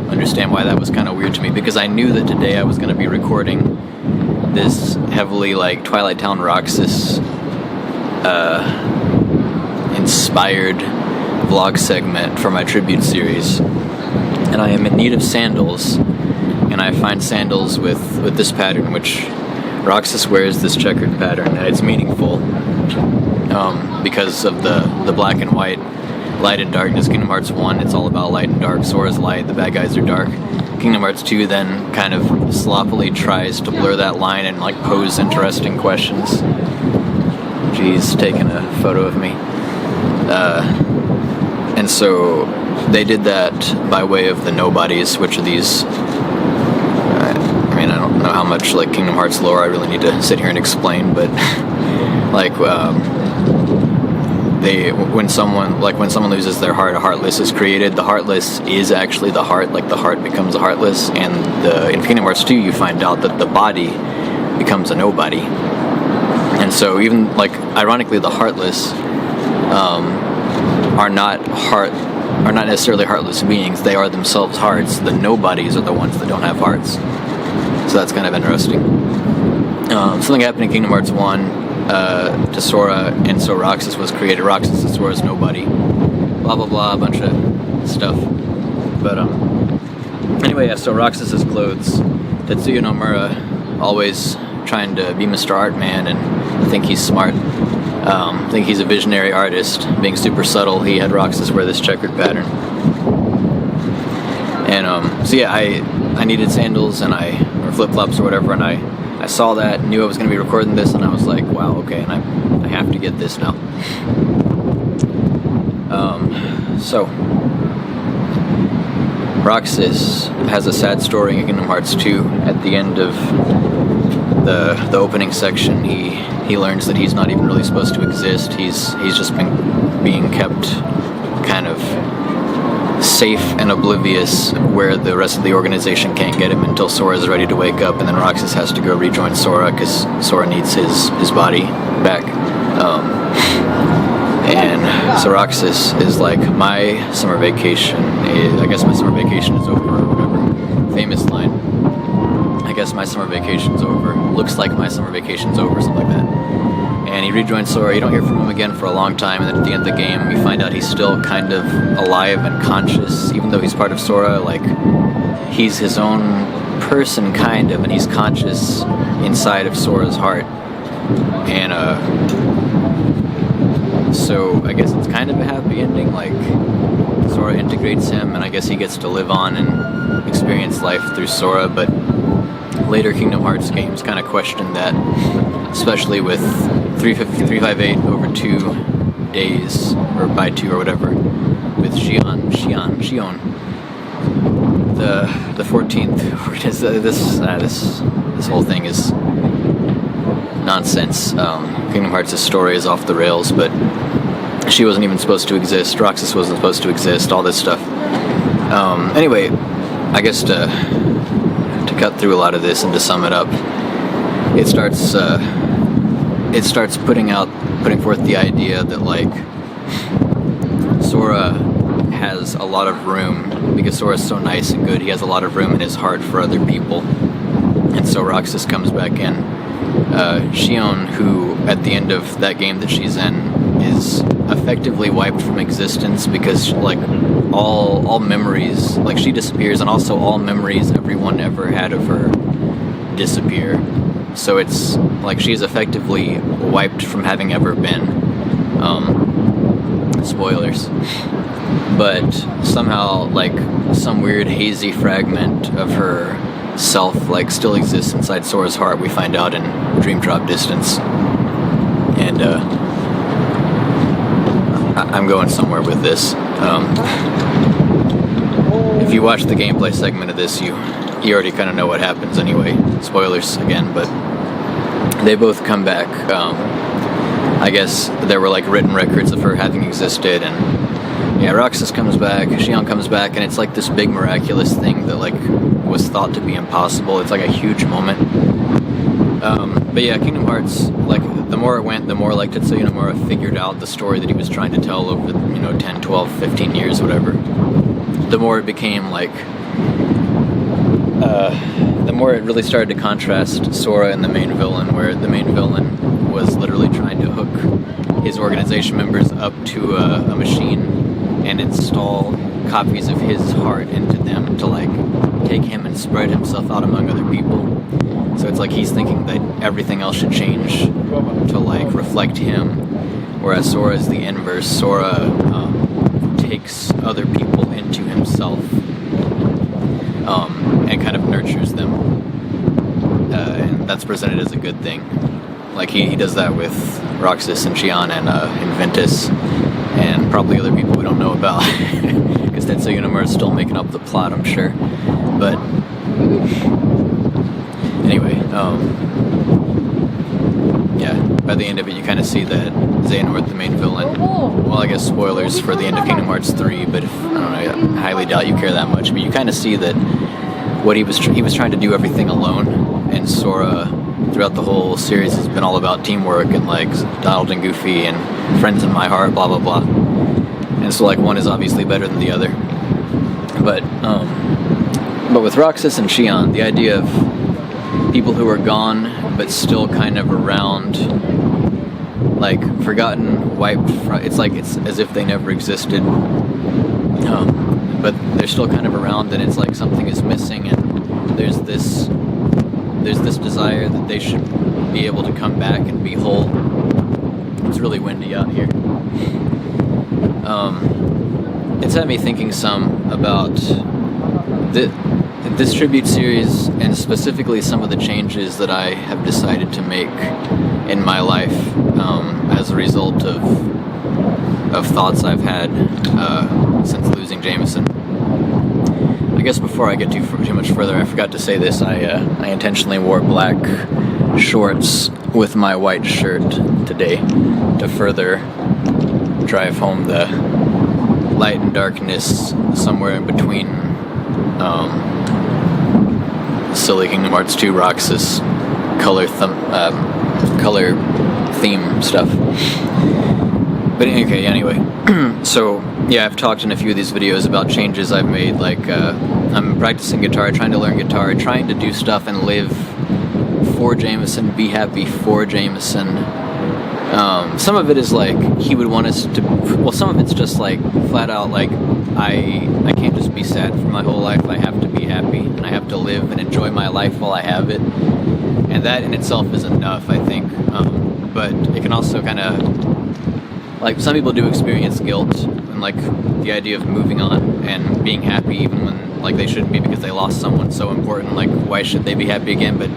understand why that was kind of weird to me, because I knew that today I was going to be recording this heavily like Twilight Town Roxas inspired vlog segment for my tribute series, and I am in need of sandals, and I find sandals with this pattern, which Roxas wears this checkered pattern, and it's meaningful because of the black and white, light and darkness. Kingdom Hearts 1, it's all about light and dark. Sora's light, the bad guys are dark. Kingdom Hearts 2 then kind of sloppily tries to blur that line and like pose interesting questions. Jeez, taking a photo of me. And so they did that by way of the nobodies, which are these... I don't know how much like Kingdom Hearts lore I really need to sit here and explain, but like when someone loses their heart, a heartless is created. The heartless is actually the heart, like the heart becomes a heartless. And in Kingdom Hearts 2, you find out that the body becomes a nobody. And so even, like, ironically, the heartless are not necessarily heartless beings. They are themselves hearts. The nobodies are the ones that don't have hearts. So that's kind of interesting. Something happened in Kingdom Hearts 1 to Sora, and so Roxas was created. Roxas is Sora's nobody. Blah blah blah, a bunch of stuff. But anyway, yeah. So Roxas's clothes. Tetsuya Nomura, always trying to be Mr. Artman and think he's smart. Think he's a visionary artist, being super subtle. He had Roxas wear this checkered pattern. And so yeah, I needed sandals or flip-flops or whatever, and I saw that, knew I was going to be recording this, and I was like, wow, okay, and I have to get this now. So Roxas has a sad story in Kingdom Hearts 2. At the end of the opening section, he learns that he's not even really supposed to exist. He's just been being kept kind of safe and oblivious where the rest of the organization can't get him until Sora is ready to wake up, and then Roxas has to go rejoin Sora because Sora needs his body back. And so Roxas is like, my summer vacation is, I guess my summer vacation is over, or whatever. Famous line. I guess my summer vacation's over. Looks like my summer vacation's over, something like that. And he rejoins Sora. You don't hear from him again for a long time, and then at the end of the game, you find out he's still kind of alive and conscious, even though he's part of Sora. Like, he's his own person, kind of, and he's conscious inside of Sora's heart. And so I guess it's kind of a happy ending. Like, Sora integrates him, and I guess he gets to live on and experience life through Sora. But later Kingdom Hearts games kind of question that, especially with 358 over 2 days, or by 2 or whatever, with Xion. The 14th. This whole thing is nonsense. Kingdom Hearts' story is off the rails, but she wasn't even supposed to exist. Roxas wasn't supposed to exist. All this stuff. Anyway, I guess to cut through a lot of this and to sum it up, it starts putting forth the idea that, like, Sora has a lot of room, because Sora's so nice and good, he has a lot of room in his heart for other people. And so Roxas comes back in. Xion, who at the end of that game that she's in is effectively wiped from existence, because, like, all memories, like, she disappears, and also all memories everyone ever had of her disappear. So it's like she's effectively wiped from having ever been. Spoilers. But somehow, like, some weird hazy fragment of her self, like, still exists inside Sora's heart, we find out in Dream Drop Distance. And I'm going somewhere with this. If you watch the gameplay segment of this, you already kind of know what happens anyway. Spoilers again, but they both come back. I guess there were, like, written records of her having existed, and yeah, Roxas comes back, Xion comes back, and it's like this big miraculous thing that, like, was thought to be impossible. It's like a huge moment. But yeah, Kingdom Hearts, like, the more it went, the more, like, Tetsuya Nomura figured out the story that he was trying to tell over, 10, 12, 15 years, whatever. The more it became, like, the more it really started to contrast Sora and the main villain, where the main villain was literally trying to hook his organization members up to a machine and install copies of his heart into them to, like, take him and spread himself out among other people. So it's like he's thinking that everything else should change to, like, reflect him, whereas Sora is the inverse. Sora takes other people into himself and kind of nurtures them, and that's presented as a good thing. Like, he does that with Roxas and Xion and Ventus, and probably other people we don't know about, because Tetsuya Nomura is still making up the plot, I'm sure. But anyway, yeah. by the end of it, you kind of see that Xehanort, the main villain, well, I guess spoilers for the end of Kingdom Hearts 3, but I don't know, I highly doubt you care that much, but you kind of see that what he was trying to do everything alone, and Sora, throughout the whole series, has been all about teamwork, and like Donald and Goofy, and friends in my heart, blah, blah, blah. And so, like, one is obviously better than the other. But with Roxas and Xion, the idea of people who are gone, but still kind of around, like, forgotten, wiped, it's like it's as if they never existed. But they're still kind of around, and it's like something is missing, and there's this desire that they should be able to come back and be whole. It's really windy out here. It's had me thinking some about this tribute series, and specifically some of the changes that I have decided to make in my life as a result of thoughts I've had since losing Jamison. I guess before I get too much further, I forgot to say this. I intentionally wore black shorts with my white shirt today to further drive home the light and darkness somewhere in between silly Kingdom Hearts 2 Roxas color theme stuff. But okay, anyway, so yeah, I've talked in a few of these videos about changes I've made, like I'm practicing guitar, trying to learn guitar, trying to do stuff and live for Jamison, be happy for Jamison. Some of it is like he would want us to, well, some of it's just like flat out like I can't just be sad for my whole life. I have to be happy, and I have to live and enjoy my life while I have it, and that in itself is enough, I think. But it can also kind of, like, some people do experience guilt, and like the idea of moving on and being happy even when like they shouldn't be because they lost someone so important. Like, why should they be happy again? But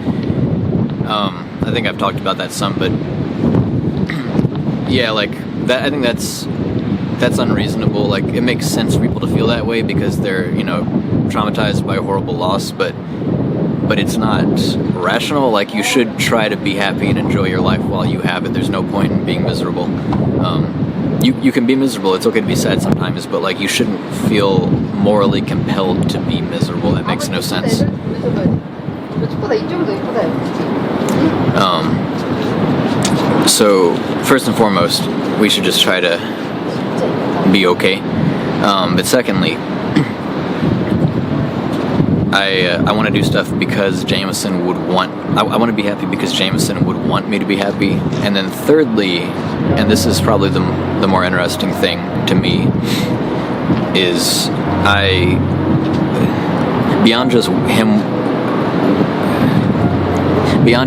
I think I've talked about that some, but yeah, like that, I think that's unreasonable. Like, it makes sense for people to feel that way because they're, you know, traumatized by a horrible loss, but it's not rational. Like, you should try to be happy and enjoy your life while you have it. There's no point in being miserable. You can be miserable, it's okay to be sad sometimes, but like, you shouldn't feel morally compelled to be miserable. That makes no sense. So first and foremost, we should just try to be okay. But secondly, I want to do stuff because Jamison would want, I want to be happy because Jamison would want me to be happy. And then thirdly, and this is probably the more interesting thing to me, is beyond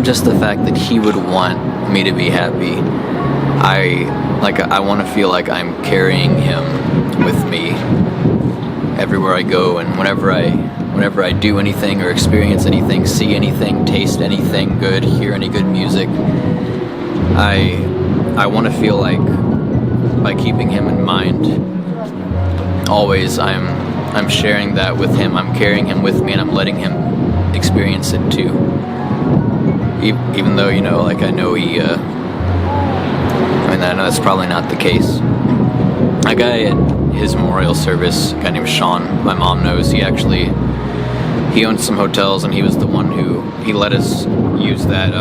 just the fact that he would want me to be happy, I want to feel like I'm carrying him with me everywhere I go, and whenever I do anything or experience anything, see anything, taste anything good, hear any good music, I want to feel like by keeping him in mind always, I'm sharing that with him, I'm carrying him with me, and I'm letting him experience it too. Even though, you know, like, I know I know that's probably not the case. A guy at his memorial service, a guy named Sean, my mom knows, he owns some hotels, and he was the one he let us use that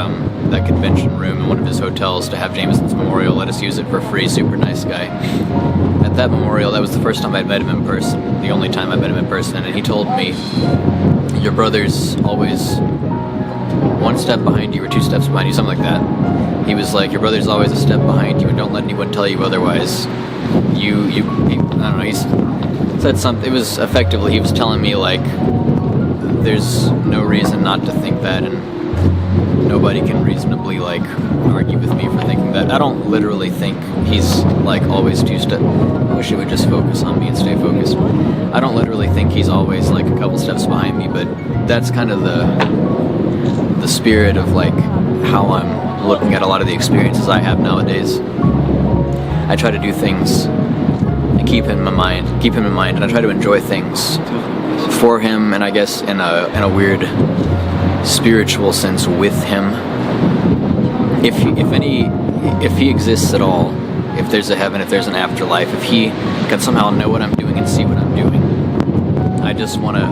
convention room in one of his hotels to have Jamison's memorial, let us use it for free. Super nice guy. At that memorial, that was the first time I'd met him in person, the only time I met him in person, and he told me, your brother's always one step behind you or two steps behind you, something like that. He was like, your brother's always a step behind you, and don't let anyone tell you otherwise. I don't know, he said something, it was effectively, he was telling me, like, there's no reason not to think that, and nobody can reasonably, like, argue with me for thinking that. I don't literally think he's, like, always two steps. I wish he would just focus on me and stay focused. I don't literally think he's always, like, a couple steps behind me, but that's kind of the spirit of, like, how I'm looking at a lot of the experiences I have nowadays. I try to do things and keep him in mind, and I try to enjoy things for him, and I guess in a weird spiritual sense with him. If if he exists at all, if there's a heaven, if there's an afterlife, if he can somehow know what I'm doing and see what I'm doing, I just want to,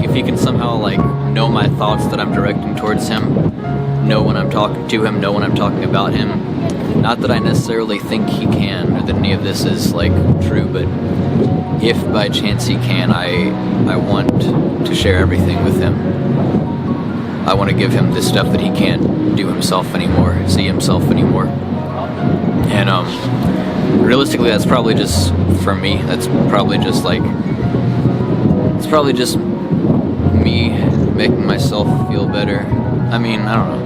if he can somehow like know my thoughts that I'm directing towards him, know when I'm talking to him, know when I'm talking about him. Not that I necessarily think he can, or that any of this is like true, but if by chance he can, I want to share everything with him. I want to give him the stuff that he can't do himself anymore, see himself anymore. And realistically, that's probably just for me. That's probably just like, it's probably just me making myself feel better. I mean, I don't know.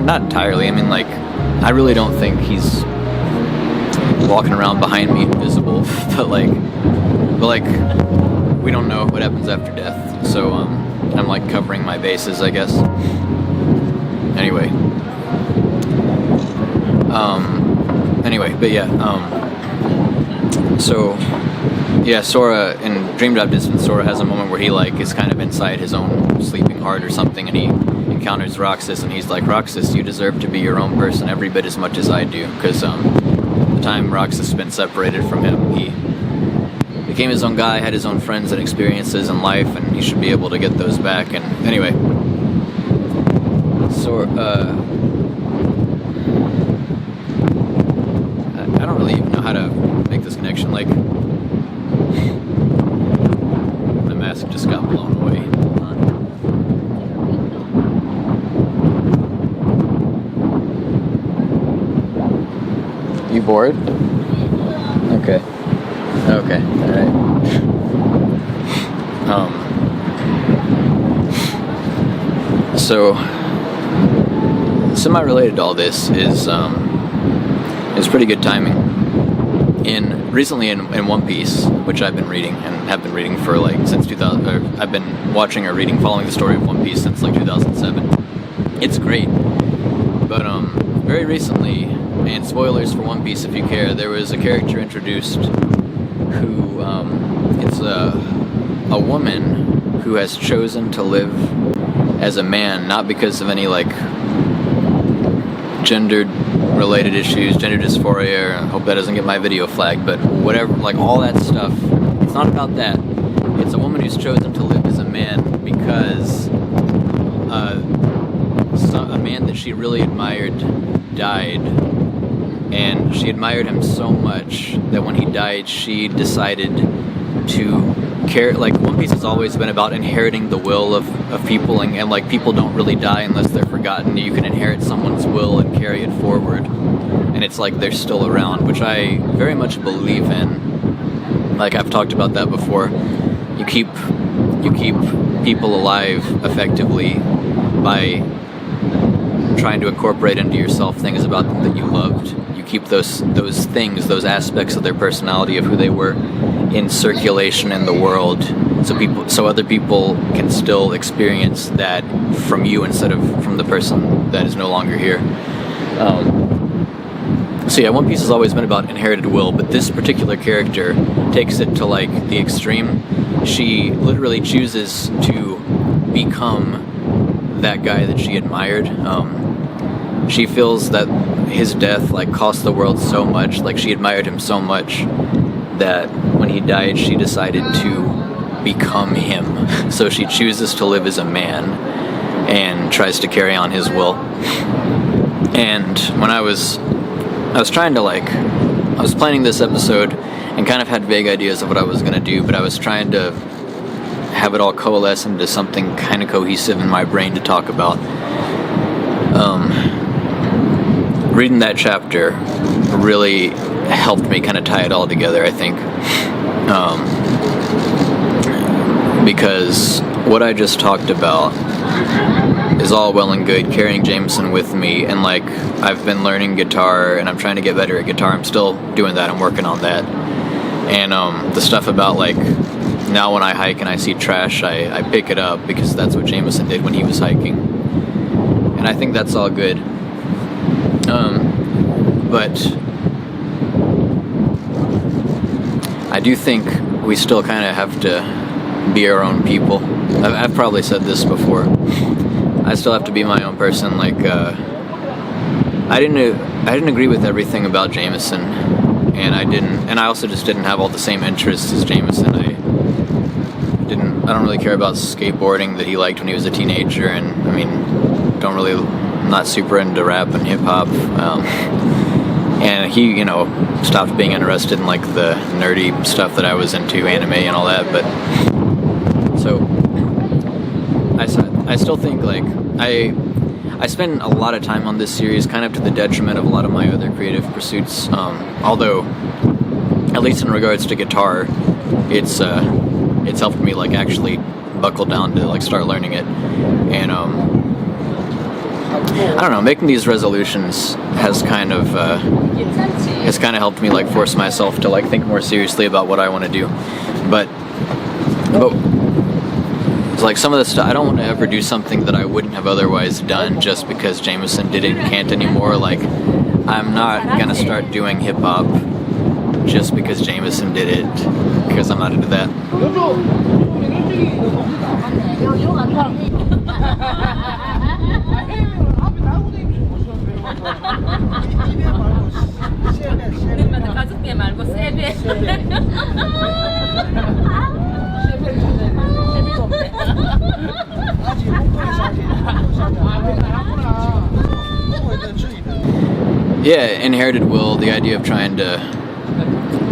Not entirely. I mean, like, I really don't think he's walking around behind me invisible, but like, we don't know what happens after death. So I'm like covering my bases, I guess. Anyway. But yeah, so, yeah, Sora, in Dream Job Distance, Sora has a moment where he, like, is kind of inside his own sleeping heart or something, and he encounters Roxas, and he's like, Roxas, you deserve to be your own person every bit as much as I do, because, the time Roxas has been separated from him, he became his own guy, had his own friends and experiences in life, and he should be able to get those back, and anyway. I don't really even know how to make this connection, like, the mask just got blown away. You bored? Okay. Okay, alright. So, semi-related to all this is pretty good timing. Recently in One Piece, which I've been reading and have been reading for like since 2000. I've been watching or reading, following the story of One Piece since like 2007. It's great, but very recently, and spoilers for One Piece if you care, there was a character introduced who it's a woman who has chosen to live as a man, not because of any like gendered related issues, gender dysphoria, I hope that doesn't get my video flagged, but whatever, like all that stuff, it's not about that. It's a woman who's chosen to live as a man because a man that she really admired died, and she admired him so much that when he died, she decided to care. Like, One Piece has always been about inheriting the will of people, and like, people don't really die unless they're forgotten. You can inherit someone's will and carry it forward, and it's like they're still around, which I very much believe in. Like, I've talked about that before. You keep people alive effectively by trying to incorporate into yourself things about them that you loved. You keep those things, those aspects of their personality, of who they were, in circulation in the world, so other people can still experience that from you instead of from the person that is no longer here. So yeah, One Piece has always been about inherited will, but this particular character takes it to like the extreme. She literally chooses to become that guy that she admired. She feels that his death like cost the world so much, like she admired him so much, that when he died she decided to become him. So she chooses to live as a man and tries to carry on his will. And when I was trying to like, I was planning this episode and kind of had vague ideas of what I was going to do, but I was trying to have it all coalesce into something kind of cohesive in my brain to talk about. Reading that chapter really helped me kind of tie it all together, I think. Because what I just talked about is all well and good, carrying Jamison with me, and like, I've been learning guitar and I'm trying to get better at guitar. I'm still doing that, I'm working on that. And the stuff about like, now when I hike and I see trash, I pick it up because that's what Jamison did when he was hiking. And I think that's all good. But I do think we still kind of have to be our own people. I've probably said this before. I still have to be my own person. Like, I didn't agree with everything about Jamison, and I also just didn't have all the same interests as Jamison. I don't really care about skateboarding that he liked when he was a teenager, and I mean, I'm not super into rap and hip hop. And he, stopped being interested in like the nerdy stuff that I was into, anime and all that. But so I still think like I spend a lot of time on this series, kind of to the detriment of a lot of my other creative pursuits. Although, at least in regards to guitar, it's helped me like actually buckle down to like start learning it. And I don't know, making these resolutions has kind of helped me like force myself to like think more seriously about what I want to do. But it's like some of the stuff, I don't want to ever do something that I wouldn't have otherwise done just because Jamison did it and can't anymore. Like, I'm not gonna start doing hip hop just because Jamison did it, because I'm not into that. Yeah, inherited will, the idea of trying to...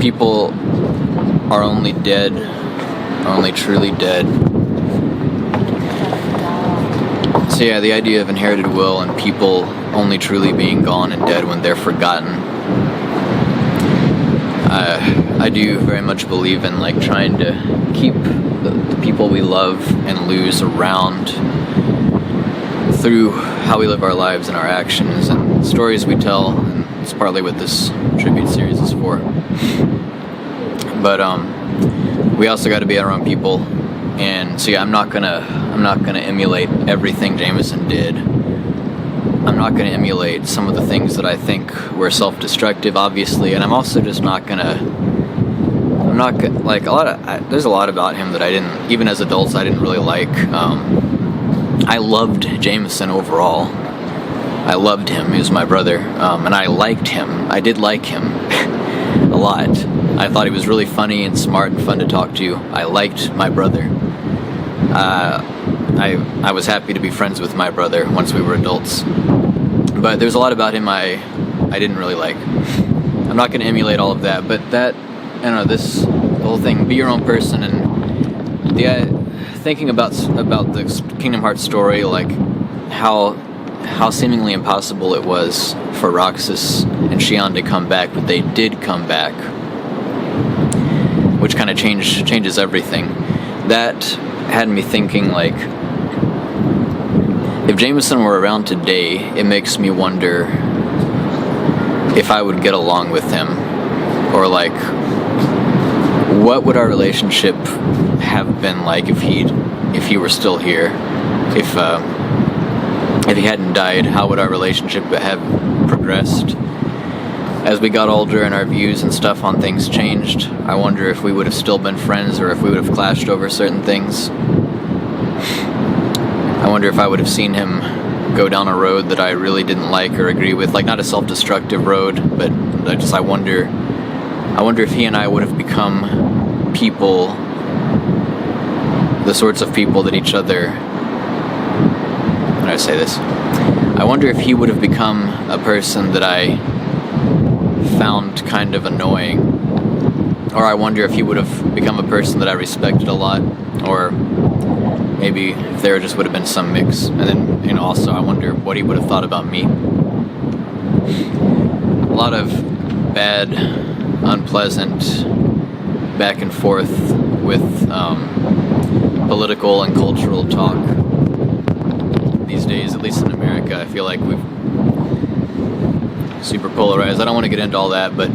People are only dead, are only truly dead. So yeah, the idea of inherited will and people only truly being gone and dead when they're forgotten. I do very much believe in like trying to keep the people we love and lose around through how we live our lives and our actions and stories we tell, and it's partly what this tribute series is for. But we also got to be our own people, and so yeah, I'm not gonna emulate everything Jamison did. I'm not gonna emulate some of the things that I think were self-destructive, obviously, and I'm also just not gonna. I'm not gonna, like there's a lot about him that I didn't, even as adults, I didn't really like. I loved Jamison overall. I loved him. He was my brother, and I liked him. I did like him a lot. I thought he was really funny and smart and fun to talk to. I liked my brother. I was happy to be friends with my brother once we were adults. But there's a lot about him I didn't really like. I'm not going to emulate all of that, but that, I don't know, this whole thing, be your own person, and thinking about the Kingdom Hearts story, like how seemingly impossible it was for Roxas and Xion to come back, but they did come back, which kind of changes everything. That had me thinking, like, if Jamison were around today, it makes me wonder if I would get along with him, or like, what would our relationship have been like if he were still here? If he hadn't died, how would our relationship have progressed? As we got older and our views and stuff on things changed, I wonder if we would have still been friends or if we would have clashed over certain things. I wonder if I would have seen him go down a road that I really didn't like or agree with, like not a self-destructive road, but I wonder if he and I would have become people, the sorts of people that each other... How do I say this? I wonder if he would have become a person that I found kind of annoying, or I wonder if he would have become a person that I respected a lot, or maybe if there just would have been some mix. And then, also I wonder what he would have thought about me. A lot of bad, unpleasant back and forth with political and cultural talk these days, at least in America. I feel like we've super polarized. I don't want to get into all that, but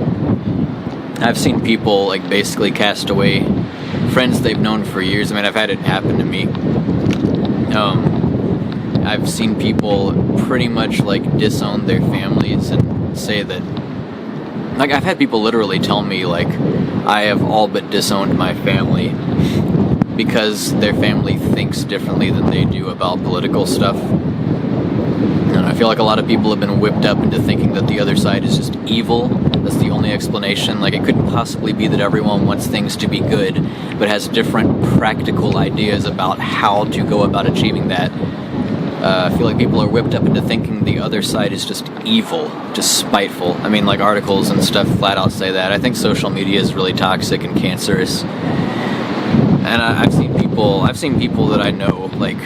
I've seen people like basically cast away friends they've known for years. I mean, I've had it happen to me. I've seen people pretty much like disown their families and say that, like, I've had people literally tell me like I have all but disowned my family because their family thinks differently than they do about political stuff. And I feel like a lot of people have been whipped up into thinking that the other side is just evil. That's the only explanation. Like, it couldn't possibly be that everyone wants things to be good, but has different practical ideas about how to go about achieving that. I feel like people are whipped up into thinking the other side is just evil, just spiteful. I mean, like, articles and stuff flat out say that. I think social media is really toxic and cancerous. And I've seen people that I know, like,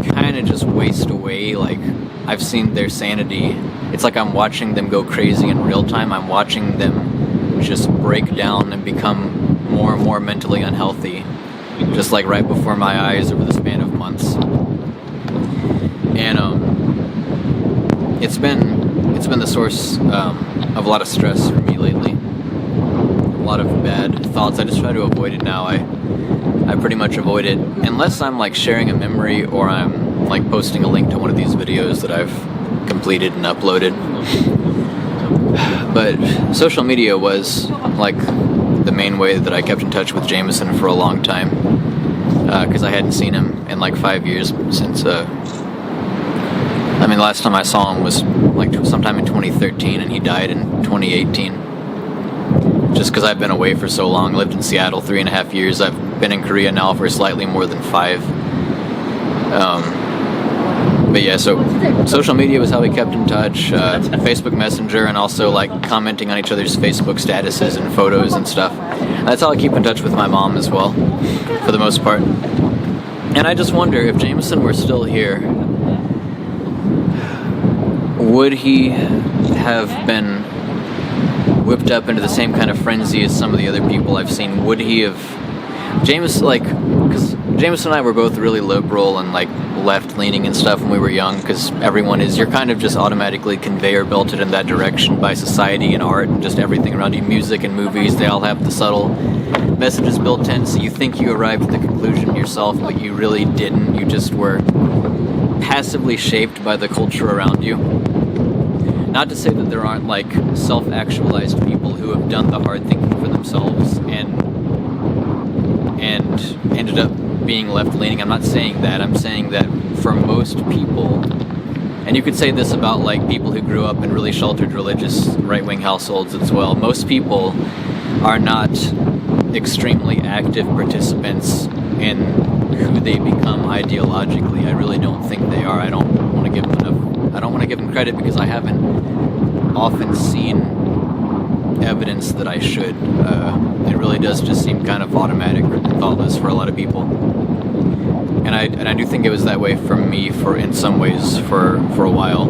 kind of just waste away. Like, I've seen their sanity. It's like I'm watching them go crazy in real time. I'm watching them just break down and become more and more mentally unhealthy, just like right before my eyes over the span of months. And it's been the source of a lot of stress for me lately. A lot of bad thoughts. I just try to avoid it now. I pretty much avoid it unless I'm like sharing a memory or I'm like posting a link to one of these videos that I've completed and uploaded. But social media was like the main way that I kept in touch with Jamison for a long time, because I hadn't seen him in like 5 years since I mean, the last time I saw him was like sometime in 2013, and he died in 2018. Just because I've been away for so long. Lived in Seattle 3.5 years. I've been in Korea now for slightly more than 5. But yeah, so social media was how we kept in touch. Facebook Messenger, and also like commenting on each other's Facebook statuses and photos and stuff. That's how I keep in touch with my mom as well, for the most part. And I just wonder if Jamison were still here, would he have been whipped up into the same kind of frenzy as some of the other people I've seen? Would he have... because Jamison and I were both really liberal and like left-leaning and stuff when we were young, because everyone is, you're kind of just automatically conveyor belted in that direction by society and art and just everything around you. Music and movies, they all have the subtle messages built in, so you think you arrived at the conclusion yourself, but you really didn't. You just were passively shaped by the culture around you. Not to say that there aren't like self-actualized people who have done the hard thinking for themselves and ended up being left-leaning. I'm not saying that. I'm saying that for most people, and you could say this about like people who grew up in really sheltered religious right-wing households as well, most people are not extremely active participants in who they become ideologically. I really don't think they are. I don't want to give them credit because I haven't often seen evidence that I should. It really does just seem kind of automatic or thoughtless for a lot of people. And I do think it was that way for me in some ways for a while.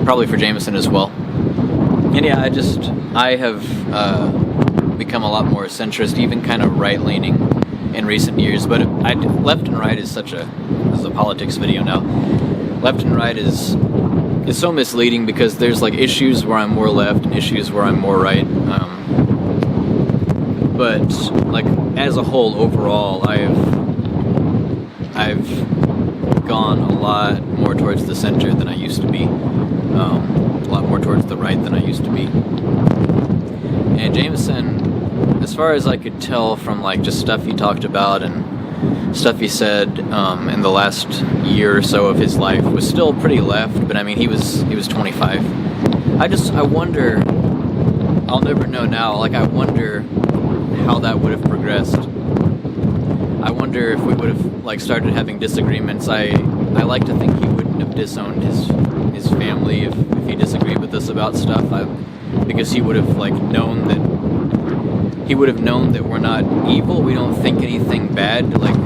Probably for Jamison as well. And yeah, I have become a lot more centrist, even kind of right-leaning in recent years. But left and right is this is a politics video now. Left and right is so misleading because there's like issues where I'm more left and issues where I'm more right. But like as a whole, overall, I've gone a lot more towards the center than I used to be. A lot more towards the right than I used to be. And Jamison, as far as I could tell from like just stuff he talked about and stuff he said in the last year or so of his life, was still pretty left, but I mean he was 25. I wonder, I'll never know now, like I wonder how that would have progressed. I wonder if we would have like started having disagreements. I like to think he wouldn't have disowned his family if he disagreed with us about stuff, because he would have like known that we're not evil. We don't think anything bad, like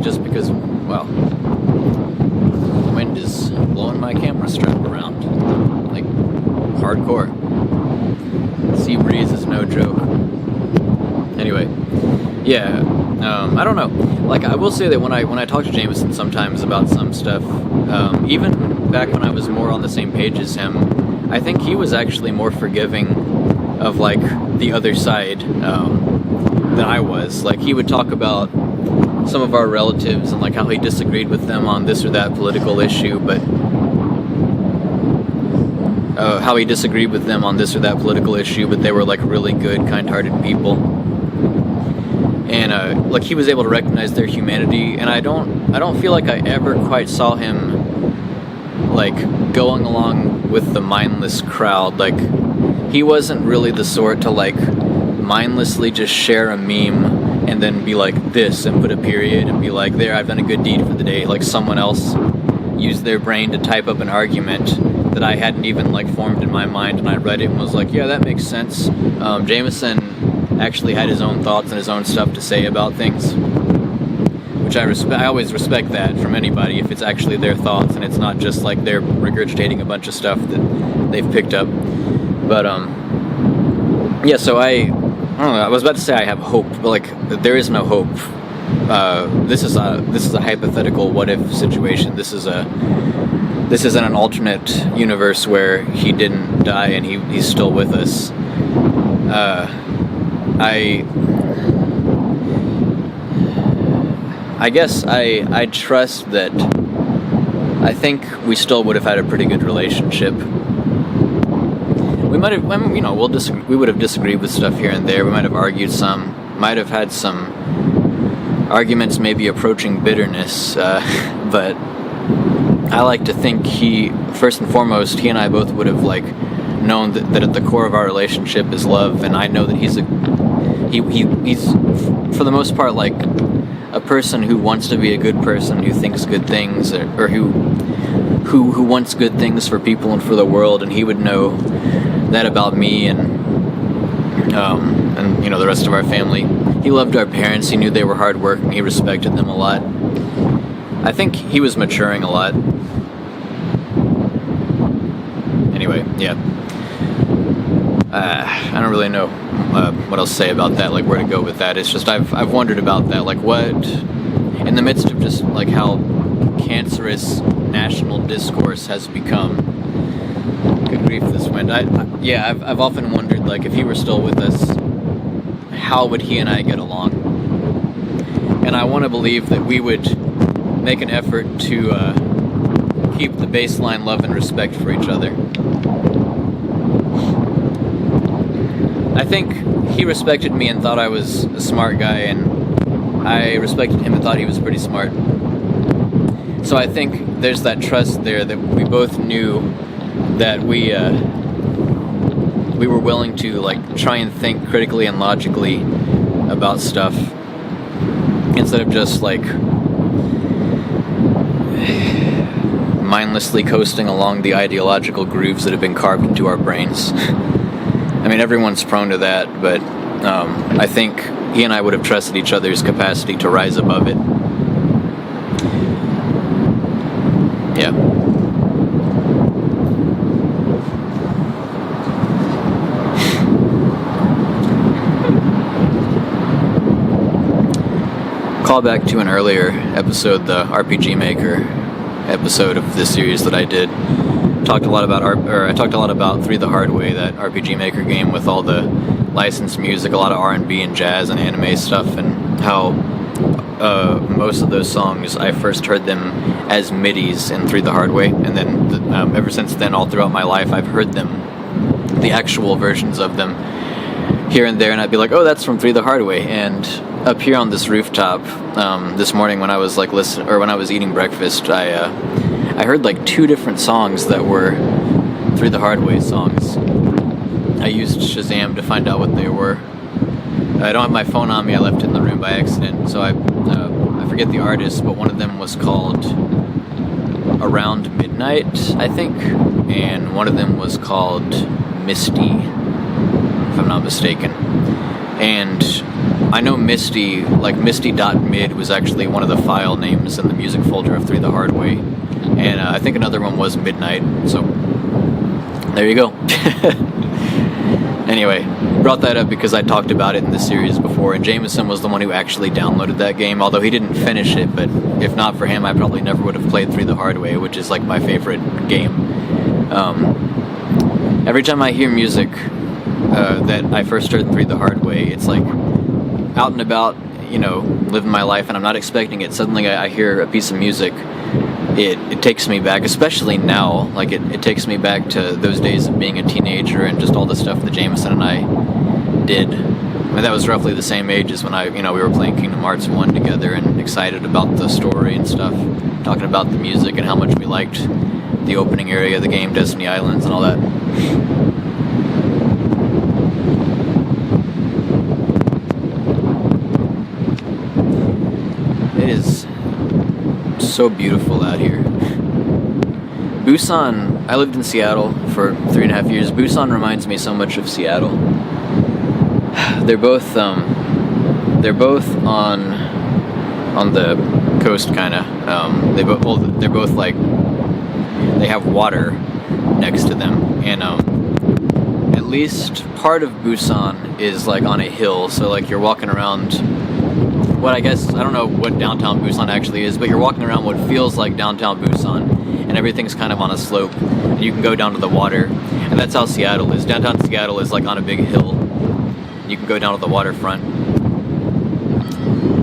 just because, well, the wind is blowing my camera strap around like hardcore. Sea breeze is no joke. Anyway, yeah, I don't know. Like, I will say that when I talk to Jamison sometimes about some stuff, even back when I was more on the same page as him, I think he was actually more forgiving of, like, the other side than I was. Like, he would talk about some of our relatives and, like, how he disagreed with them on this or that political issue, but they were, like, really good, kind-hearted people. And like he was able to recognize their humanity, and I don't feel like I ever quite saw him like going along with the mindless crowd. Like, he wasn't really the sort to like mindlessly just share a meme and then be like this and put a period and be like, there, I've done a good deed for the day. Like someone else used their brain to type up an argument that I hadn't even like formed in my mind, and I read it and was like, yeah, that makes sense. Jamison actually had his own thoughts and his own stuff to say about things, which I always respect that from anybody, if it's actually their thoughts and it's not just like they're regurgitating a bunch of stuff that they've picked up. But yeah, so I don't know, I was about to say I have hope, but like there is no hope. This is a hypothetical what if situation. This is in an alternate universe where he didn't die and he's still with us. I guess I trust that. I think we still would have had a pretty good relationship. We might have, you know, we would have disagreed with stuff here and there. We might have argued some, might have had some arguments maybe approaching bitterness, but I like to think first and foremost, he and I both would have like known that at the core of our relationship is love, and I know that he's for the most part like a person who wants to be a good person, who thinks good things, or who wants good things for people and for the world, and he would know that about me and you know, the rest of our family. He loved our parents, he knew they were hard work, and he respected them a lot. I think he was maturing a lot. Anyway, yeah. I don't really know what else to say about that, like where to go with that. It's just I've wondered about that, like what, in the midst of just like how cancerous national discourse has become. Good grief, this wind. I've often wondered, like, if he were still with us, how would he and I get along? And I want to believe that we would make an effort to keep the baseline love and respect for each other. I think he respected me and thought I was a smart guy, and I respected him and thought he was pretty smart. So I think there's that trust there that we both knew that we were willing to like try and think critically and logically about stuff instead of just like mindlessly coasting along the ideological grooves that have been carved into our brains. I mean, everyone's prone to that, but I think he and I would have trusted each other's capacity to rise above it. Yeah. Call back to an earlier episode, the RPG Maker episode of this series that I did. I talked a lot about 3 the Hard Way, that RPG Maker game with all the licensed music, a lot of R&B and jazz and anime stuff, and how most of those songs I first heard them as MIDIs in 3 the Hard Way, and then ever since then, all throughout my life, I've heard them, the actual versions of them, here and there, and I'd be like, oh, that's from 3 the Hard Way. And up here on this rooftop, this morning when I was like when I was eating breakfast, I heard like 2 different songs that were 3 the Hard Way songs. I used Shazam to find out what they were. I don't have my phone on me, I left it in the room by accident, so I forget the artist, but one of them was called Around Midnight, I think, and one of them was called Misty, if I'm not mistaken. And I know Misty, like Misty.mid was actually one of the file names in the music folder of 3 the Hard Way, and I think another one was Midnight, so there you go. Anyway, brought that up because I talked about it in the series before, and Jamison was the one who actually downloaded that game, although he didn't finish it, but if not for him, I probably never would have played 3 the Hard Way, which is like my favorite game. Every time I hear music that I first heard in 3 the Hard Way, it's like out and about, you know, living my life, and I'm not expecting it. Suddenly I hear a piece of music. It takes me back, especially now, like it takes me back to those days of being a teenager and just all the stuff that Jamison and I did mean, that was roughly the same age as when we were playing Kingdom Hearts 1 together and excited about the story and stuff, talking about the music and how much we liked the opening area of the game, Destiny Islands, and all that. It is so beautiful out here. Busan, I lived in Seattle for 3.5 years. Busan reminds me so much of Seattle. They're both on the coast, kind of. They're both like, they have water next to them, and at least part of Busan is like on a hill, so like you're walking around what I don't know what downtown Busan actually is, but you're walking around what feels like downtown Busan, and everything's kind of on a slope, and you can go down to the water, and that's how Seattle is. Downtown Seattle is like on a big hill. You can go down to the waterfront.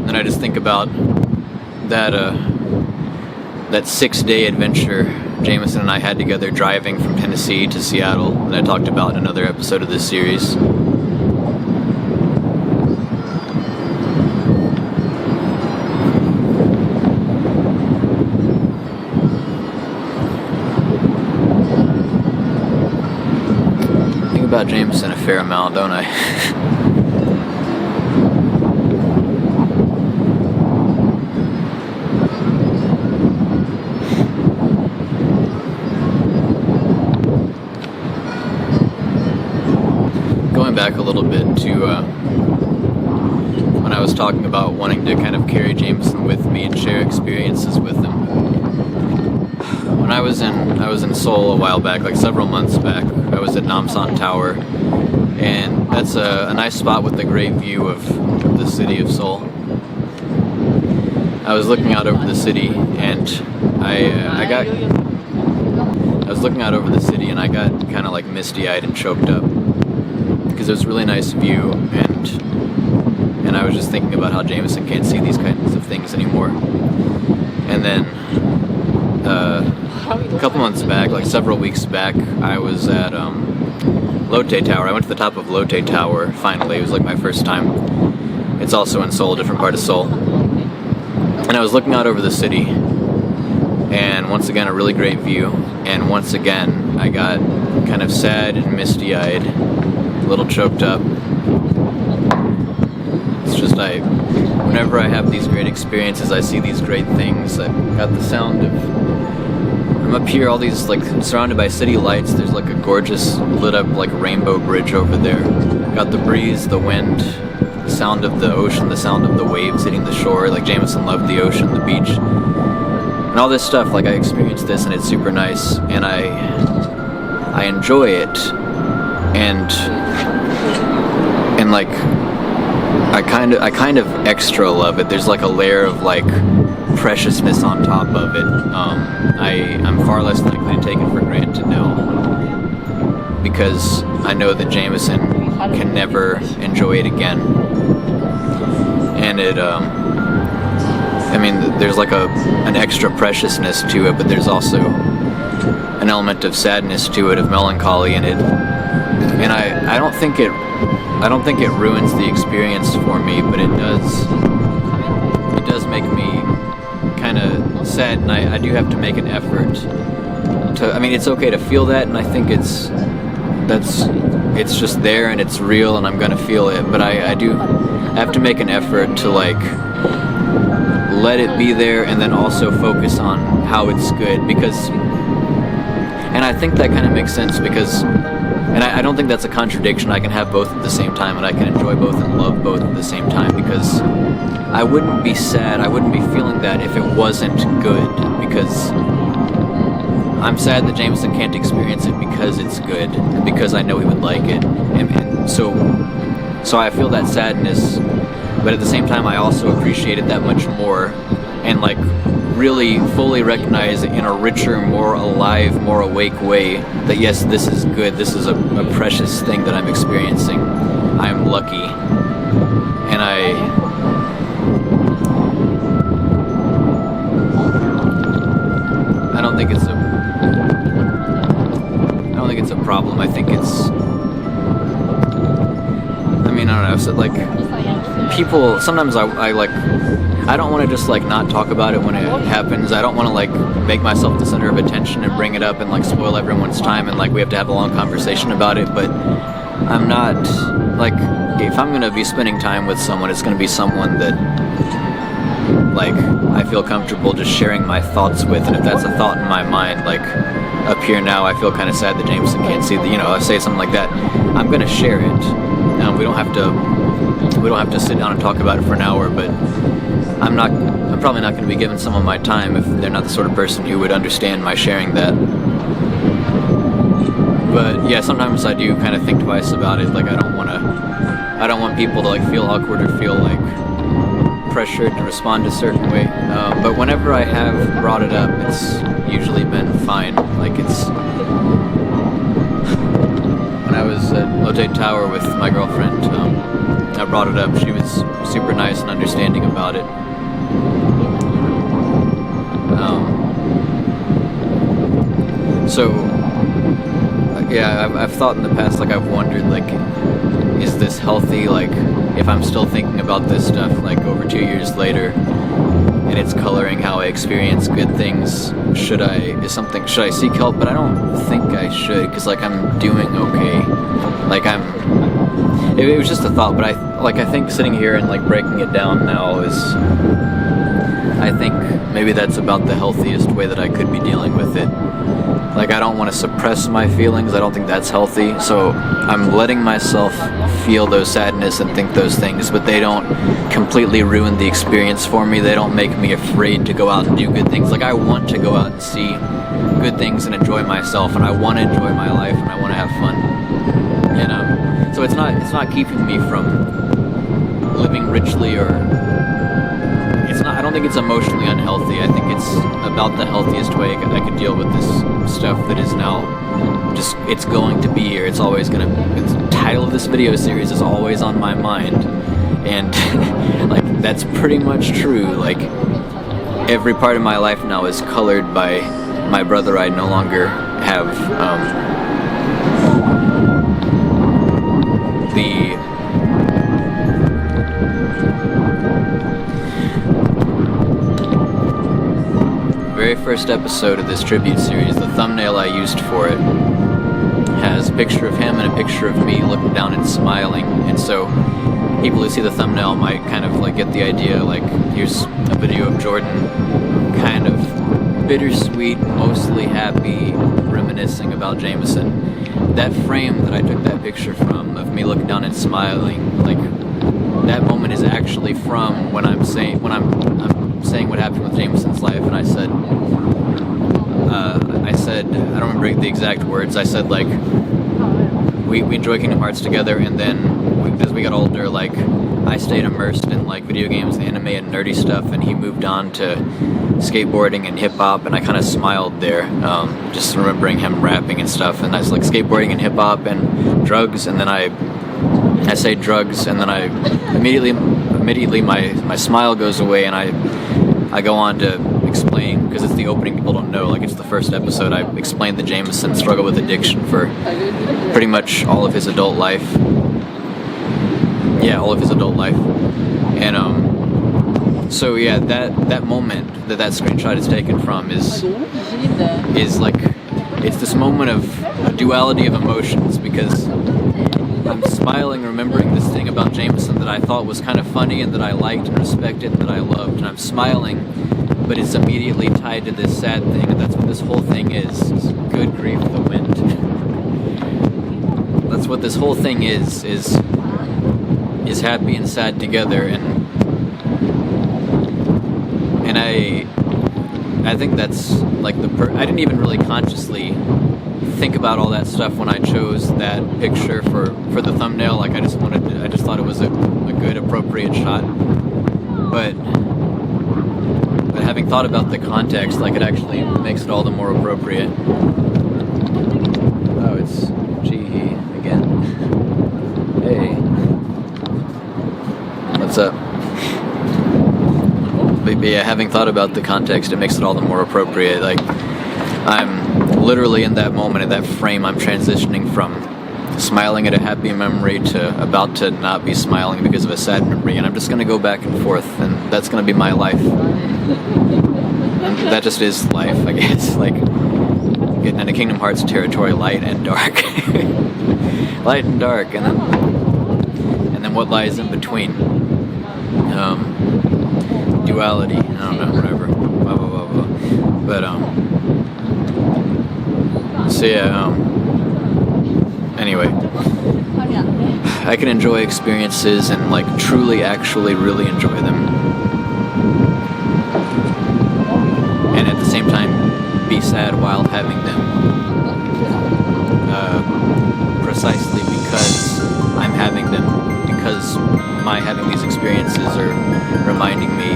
And I just think about that 6-day adventure Jamison and I had together driving from Tennessee to Seattle that I talked about in another episode of this series. I think about Jamison a fair amount, don't I? Back a little bit to when I was talking about wanting to kind of carry Jamison with me and share experiences with him. When I was in Seoul a while back, like several months back, I was at Namsan Tower, and that's a nice spot with a great view of the city of Seoul. I was looking out over the city, and I was looking out over the city, and I got kind of like misty-eyed and choked up. Because it was a really nice view, and I was just thinking about how Jamison can't see these kinds of things anymore. And then a couple months back, like several weeks back, I was at Lotte Tower. I went to the top of Lotte Tower, finally. It was like my first time. It's also in Seoul, a different part of Seoul. And I was looking out over the city, and once again, a really great view. And once again, I got kind of sad and misty-eyed, a little choked up. It's just whenever I have these great experiences, I see these great things. I've got the sound of, I'm up here, all these, like, surrounded by city lights. There's like a gorgeous lit up like rainbow bridge over there. Got the breeze, the wind, the sound of the ocean, the sound of the waves hitting the shore. Like Jamison loved the ocean, the beach, and all this stuff. Like I experienced this, and it's super nice, and I enjoy it. And like I kind of extra love it. There's like a layer of like preciousness on top of it. I'm far less likely to take it for granted now, because I know that Jamison can never enjoy it again. And it I mean, there's like an extra preciousness to it, but there's also an element of sadness to it, of melancholy in it. And I don't think it ruins the experience for me, but it does make me kind of sad, and I do have to make an effort to, I mean, it's okay to feel that, and I think it's just there and it's real and I'm gonna feel it, but I have to make an effort to like let it be there and then also focus on how it's good, because, and I think that kind of makes sense, because, and I don't think that's a contradiction. I can have both at the same time, and I can enjoy both and love both at the same time, because I wouldn't be sad, I wouldn't be feeling that if it wasn't good, because I'm sad that Jamison can't experience it because it's good, because I know he would like it, and so I feel that sadness, but at the same time I also appreciate it that much more, and like really fully recognize in a richer, more alive, more awake way that yes, this is good, this is a precious thing that I'm experiencing. I'm lucky, and I don't think it's a problem. I think it's, I mean, mean, I don't know. So, like, people, sometimes I don't want to just, like, not talk about it when it happens. I don't want to, like, make myself the center of attention and bring it up and, like, spoil everyone's time and, like, we have to have a long conversation about it. But I'm not, like, if I'm going to be spending time with someone, it's going to be someone that, like, I feel comfortable just sharing my thoughts with. And if that's a thought in my mind, like, up here now, I feel kind of sad that Jamison can't see that, you know, I say something like that, I'm going to share it. We don't have to sit down and talk about it for an hour, but I'm probably not going to be giving someone my time if they're not the sort of person who would understand my sharing that. But yeah, sometimes I do kind of think twice about it. Like, I don't want people to, like, feel awkward or feel like pressured to respond a certain way. But whenever I have brought it up, it's usually been fine. Like, it's when I was at Lotte Tower with my girlfriend, I brought it up. She was super nice and understanding about it. So, yeah, I've thought in the past, like, I've wondered, like, is this healthy? Like, if I'm still thinking about this stuff, like, over 2 years later, and it's coloring how I experience good things, should I seek help? But I don't think I should, because, like, I'm doing okay. Like, it was just a thought, but I think sitting here and, like, breaking it down now is, I think maybe that's about the healthiest way that I could be dealing with it. Like, I don't want to suppress my feelings. I don't think that's healthy. So I'm letting myself feel those sadness and think those things, but they don't completely ruin the experience for me. They don't make me afraid to go out and do good things. Like, I want to go out and see good things and enjoy myself, and I want to enjoy my life, and I want to have fun, you know? So it's not keeping me from living richly, or I don't think it's emotionally unhealthy. I think it's about the healthiest way I could deal with this stuff that is now just, it's going to be here. It's always going to, the title of this video series is always on my mind. And, like, that's pretty much true. Like, every part of my life now is colored by my brother. I no longer have, the very first episode of this tribute series, the thumbnail I used for it has a picture of him and a picture of me looking down and smiling. And so people who see the thumbnail might kind of, like, get the idea, like, here's a video of Jordan kind of bittersweet, mostly happy, reminiscing about Jamison. That frame that I took that picture from, of me looking down and smiling, like, that moment is actually from when I'm saying what happened with Jamison's life. And I said, I don't remember the exact words, I said, like, we enjoy Kingdom Hearts together, and then as we got older, like, I stayed immersed in, like, video games, anime, and nerdy stuff, and he moved on to skateboarding and hip-hop, and I kind of smiled there, just remembering him rapping and stuff. And I was like, skateboarding and hip-hop and drugs, and then I say drugs, and then I immediately my smile goes away, and I go on to explain, because it's the opening, people don't know, like, it's the first episode, I explained the Jamison struggle with addiction for pretty much all of his adult life. Yeah, all of his adult life. And so yeah, that moment that screenshot is taken from is like, it's this moment of a duality of emotions, because I'm smiling, remembering this thing about Jamison that I thought was kind of funny and that I liked and respected and that I loved, and I'm smiling, but it's immediately tied to this sad thing, and that's what this whole thing is. Good grief, the wind. That's what this whole thing is happy and sad together, and I think that's, like, I didn't even really consciously think about all that stuff when I chose that picture for the thumbnail. Like, I just thought it was a good, appropriate shot. But having thought about the context, like, it actually makes it all the more appropriate. Oh, it's G again. Hey. What's up? But yeah, having thought about the context, it makes it all the more appropriate. Like, I'm literally in that moment, in that frame, I'm transitioning from smiling at a happy memory to about to not be smiling because of a sad memory, and I'm just gonna go back and forth, and that's gonna be my life. And that just is life, I guess. Like getting into Kingdom Hearts territory, light and dark, light and dark, and then what lies in between. Duality. I don't know, whatever. Blah blah blah blah. But so yeah. Anyway, I can enjoy experiences and like truly, actually, really enjoy them, and at the same time be sad while having them. Precisely because I'm having them, because my having these experiences are reminding me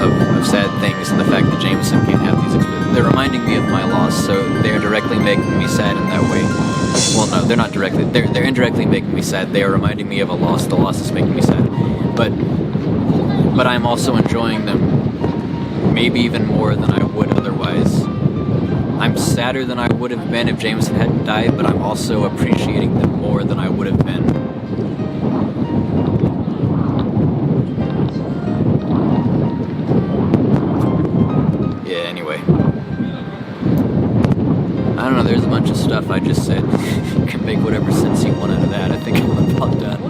of sad things, and the fact that Jamison can't have these experiences. They're reminding me of my loss, so they're directly making me sad in that way. Well, no, they're not directly. They're indirectly making me sad. They are reminding me of a loss. The loss is making me sad. But I'm also enjoying them, maybe even more than I would otherwise. I'm sadder than I would have been if Jamison hadn't died, but I'm also appreciating them more than I would have been. Yeah, anyway. I don't know, there's a bunch of stuff I just said. You can make whatever sense you want out of that. I think I'm about done.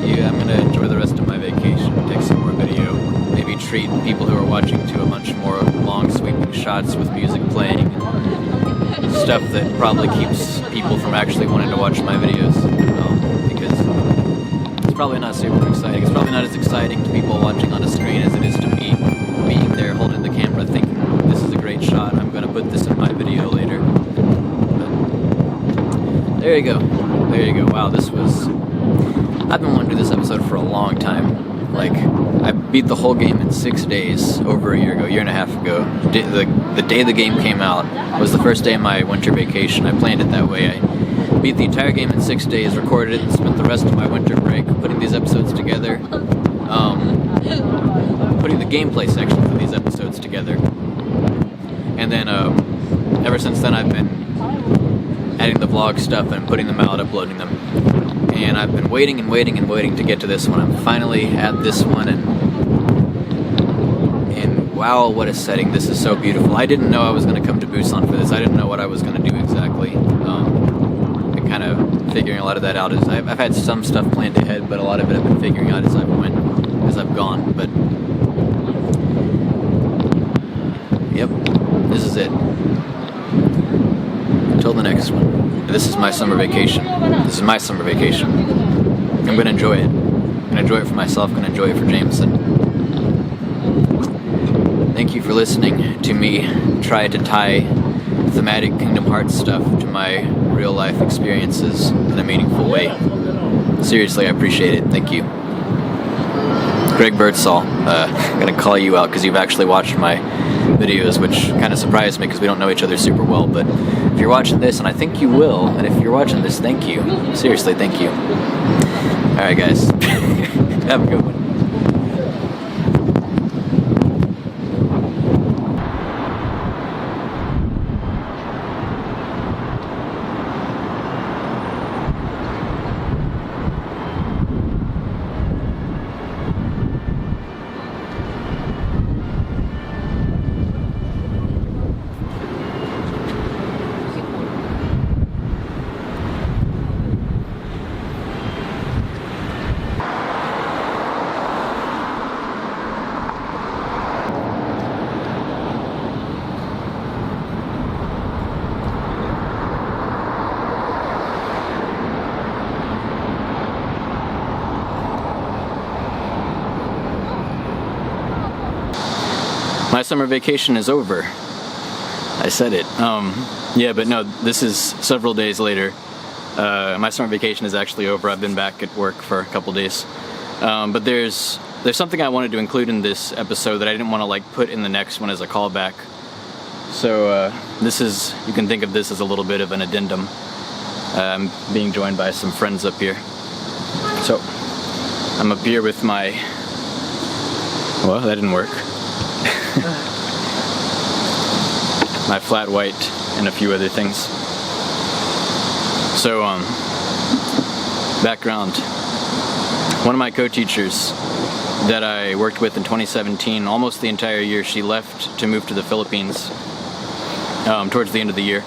Yeah, I'm gonna enjoy the rest of my vacation, take some more video, maybe treat people who are watching to a bunch more long sweeping shots with music playing, and stuff that probably keeps people from actually wanting to watch my videos, because it's probably not super exciting. It's probably not as exciting to people watching on a screen as it is to me being there holding the camera thinking, this is a great shot, I'm gonna put this in my video later. But there you go. There you go. Wow, this was... I've been wanting to do this episode for a long time. Like, I beat the whole game in 6 days over a year and a half ago. The day the game came out was the first day of my winter vacation. I planned it that way. I beat the entire game in 6 days, recorded it, and spent the rest of my winter break putting these episodes together. Putting the gameplay section for these episodes together. And then, ever since then I've been adding the vlog stuff and putting them out, uploading them. And I've been waiting and waiting and waiting to get to this one. I'm finally at this one, and wow, what a setting. This is so beautiful. I didn't know I was going to come to Busan for this. I didn't know what I was going to do exactly. And kind of figuring a lot of that out as I've had some stuff planned ahead, but a lot of it I've been figuring out as I've gone. But yep, this is it. Until the next one. This is my summer vacation. This is my summer vacation. I'm gonna enjoy it. I'm gonna enjoy it for myself. I'm gonna enjoy it for Jamison. Thank you for listening to me try to tie thematic Kingdom Hearts stuff to my real life experiences in a meaningful way. Seriously, I appreciate it. Thank you. Greg Birdsall, I'm gonna call you out because you've actually watched my videos, which kind of surprised me because we don't know each other super well, but if you're watching this, and I think you will, and if you're watching this, thank you. Seriously, thank you. Alright guys, have a good one. My summer vacation is over. I said it. Yeah, but no, this is several days later. My summer vacation is actually over. I've been back at work for a couple days. But there's something I wanted to include in this episode that I didn't want to like put in the next one as a callback. So this is, you can think of this as a little bit of an addendum. I'm being joined by some friends up here. So I'm up here with my, well, that didn't work. My flat white and a few other things. So, background. One of my co-teachers that I worked with in 2017, almost the entire year, she left to move to the Philippines towards the end of the year.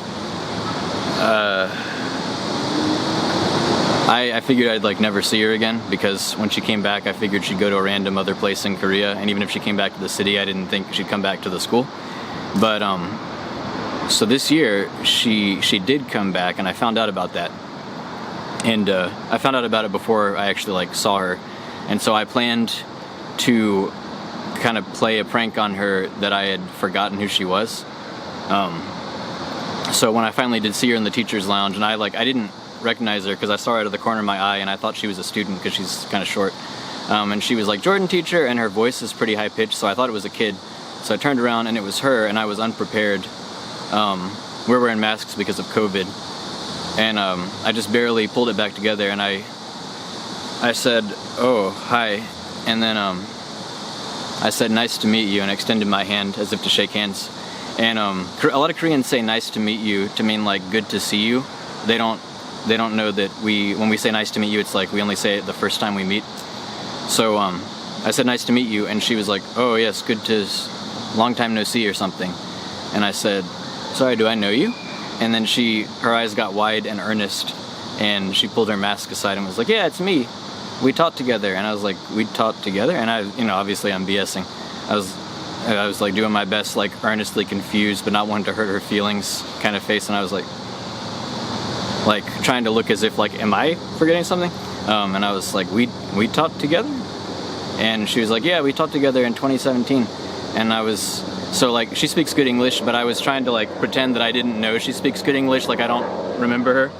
I figured I'd like never see her again, because when she came back I figured she'd go to a random other place in Korea, and even if she came back to the city I didn't think she'd come back to the school. But so this year she did come back, and I found out about that. And I found out about it before I actually like saw her, and so I planned to kind of play a prank on her that I had forgotten who she was. So when I finally did see her in the teacher's lounge, and I didn't recognize her because I saw her out of the corner of my eye, and I thought she was a student because she's kind of short. And she was like, "Jordan, teacher," and her voice is pretty high pitched, so I thought it was a kid. So I turned around and it was her, and I was unprepared. We're wearing masks because of COVID. And I just barely pulled it back together, and I said, "Oh, hi," and then I said, "Nice to meet you," and extended my hand as if to shake hands. And a lot of Koreans say "nice to meet you" to mean like "good to see you." They don't know that when we say "nice to meet you," it's like we only say it the first time we meet. So I said, "Nice to meet you," and she was like, "Oh yes, long time no see," or something. And I said, "Sorry, do I know you?" And then her eyes got wide and earnest, and she pulled her mask aside and was like, "Yeah, it's me. We taught together." And I was like, "We taught together?" And obviously I'm BSing. I was like doing my best, like earnestly confused, but not wanting to hurt her feelings kind of face. And I was like trying to look as if like, am I forgetting something? And I was like, we taught together? And she was like, "Yeah, we taught together in 2017. And I was, so like, she speaks good English, but I was trying to like pretend that I didn't know she speaks good English, like I don't remember her.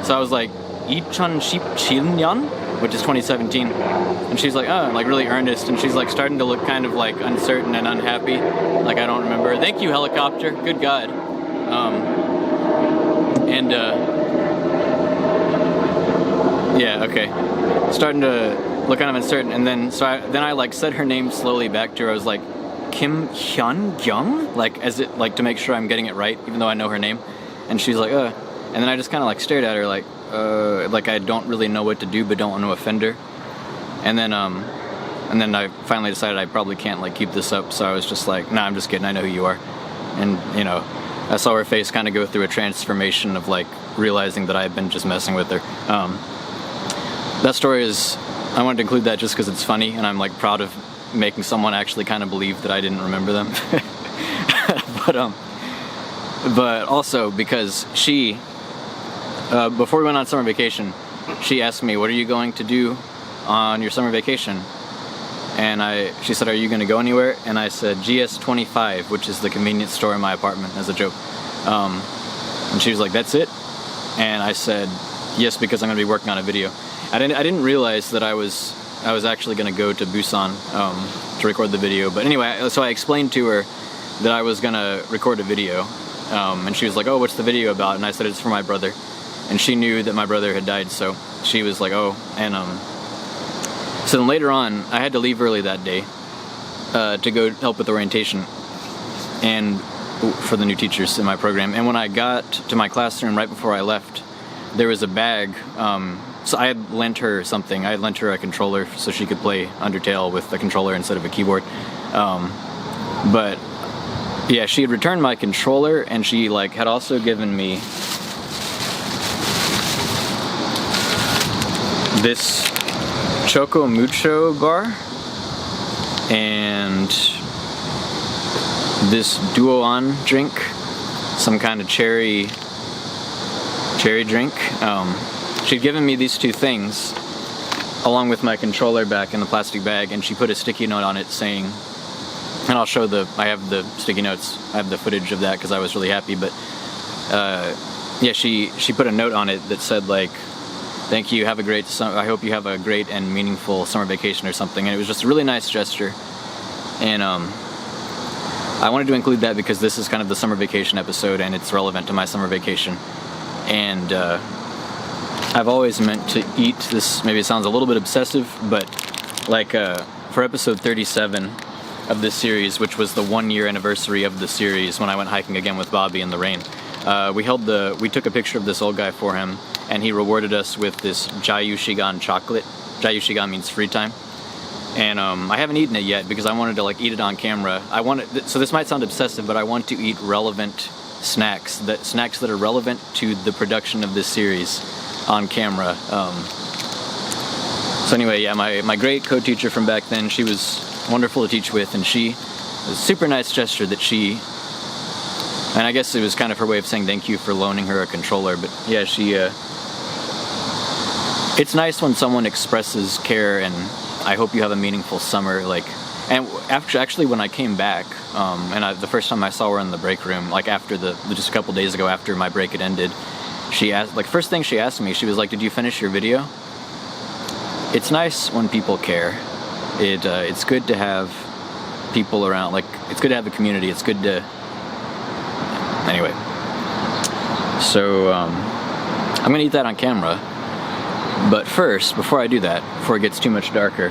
So I was like, 2017년, which is 2017. And she's like, "Oh," like really earnest, and she's like starting to look kind of like uncertain and unhappy, like I don't remember. "Thank you, helicopter. Good God." Yeah, okay. Starting to look kind of uncertain, and then I like said her name slowly back to her. I was like, "Kim Hyun Young," like to make sure I'm getting it right, even though I know her name. And she's like, "And then I just kind of like stared at her like I don't really know what to do, but don't want to offend her. And then I finally decided I probably can't like keep this up, so I was just like, "Nah, I'm just kidding. I know who you are." And I saw her face kind of go through a transformation of like realizing that I had been just messing with her. That story I wanted to include that just because it's funny, and I'm like proud of making someone actually kind of believe that I didn't remember them. But also because she, before we went on summer vacation, she asked me, "What are you going to do on your summer vacation?" And she said, "Are you going to go anywhere?" And I said, "GS25, which is the convenience store in my apartment," as a joke. And she was like, "That's it?" And I said, "Yes, because I'm going to be working on a video." I didn't realize that I was actually going to go to Busan to record the video. But anyway, so I explained to her that I was going to record a video. And she was like, "Oh, what's the video about?" And I said, "It's for my brother." And she knew that my brother had died, so she was like, "Oh." And so then later on, I had to leave early that day to go help with orientation and for the new teachers in my program. And when I got to my classroom right before I left, there was a bag. So I had lent her something. I had lent her a controller so she could play Undertale with the controller instead of a keyboard. But yeah, she had returned my controller, and she like had also given me this Choco Mucho bar and this Duoan drink, some kind of cherry drink. She'd given me these two things along with my controller back in the plastic bag, and she put a sticky note on it saying, and I'll show I have the sticky notes, I have the footage of that because I was really happy, but yeah, she put a note on it that said like, "Thank you, I hope you have a great and meaningful summer vacation," or something. And it was just a really nice gesture. And I wanted to include that because this is kind of the summer vacation episode, and it's relevant to my summer vacation. And I've always meant to eat this. Maybe it sounds a little bit obsessive, but like for episode 37 of this series, which was the 1-year anniversary of the series when I went hiking again with Bobby in the rain, we took a picture of this old guy for him, and he rewarded us with this Jayushigan chocolate. Jayushigan means free time. And I haven't eaten it yet because I wanted to like eat it on camera. So this might sound obsessive, but I want to eat relevant snacks that are relevant to the production of this series on camera. So anyway, yeah, my great co-teacher from back then, she was wonderful to teach with, and she was a super nice gesture that she, and I guess it was kind of her way of saying thank you for loaning her a controller, but yeah, she, it's nice when someone expresses care, and I hope you have a meaningful summer, like, and actually when I came back, the first time I saw her in the break room, like after just a couple days ago after my break had ended, she asked, like, first thing she asked me, she was like, did you finish your video? It's nice when people care. It's good to have people around, like, it's good to have a community, it's good to, anyway. So, I'm gonna eat that on camera, but first, before I do that, before it gets too much darker,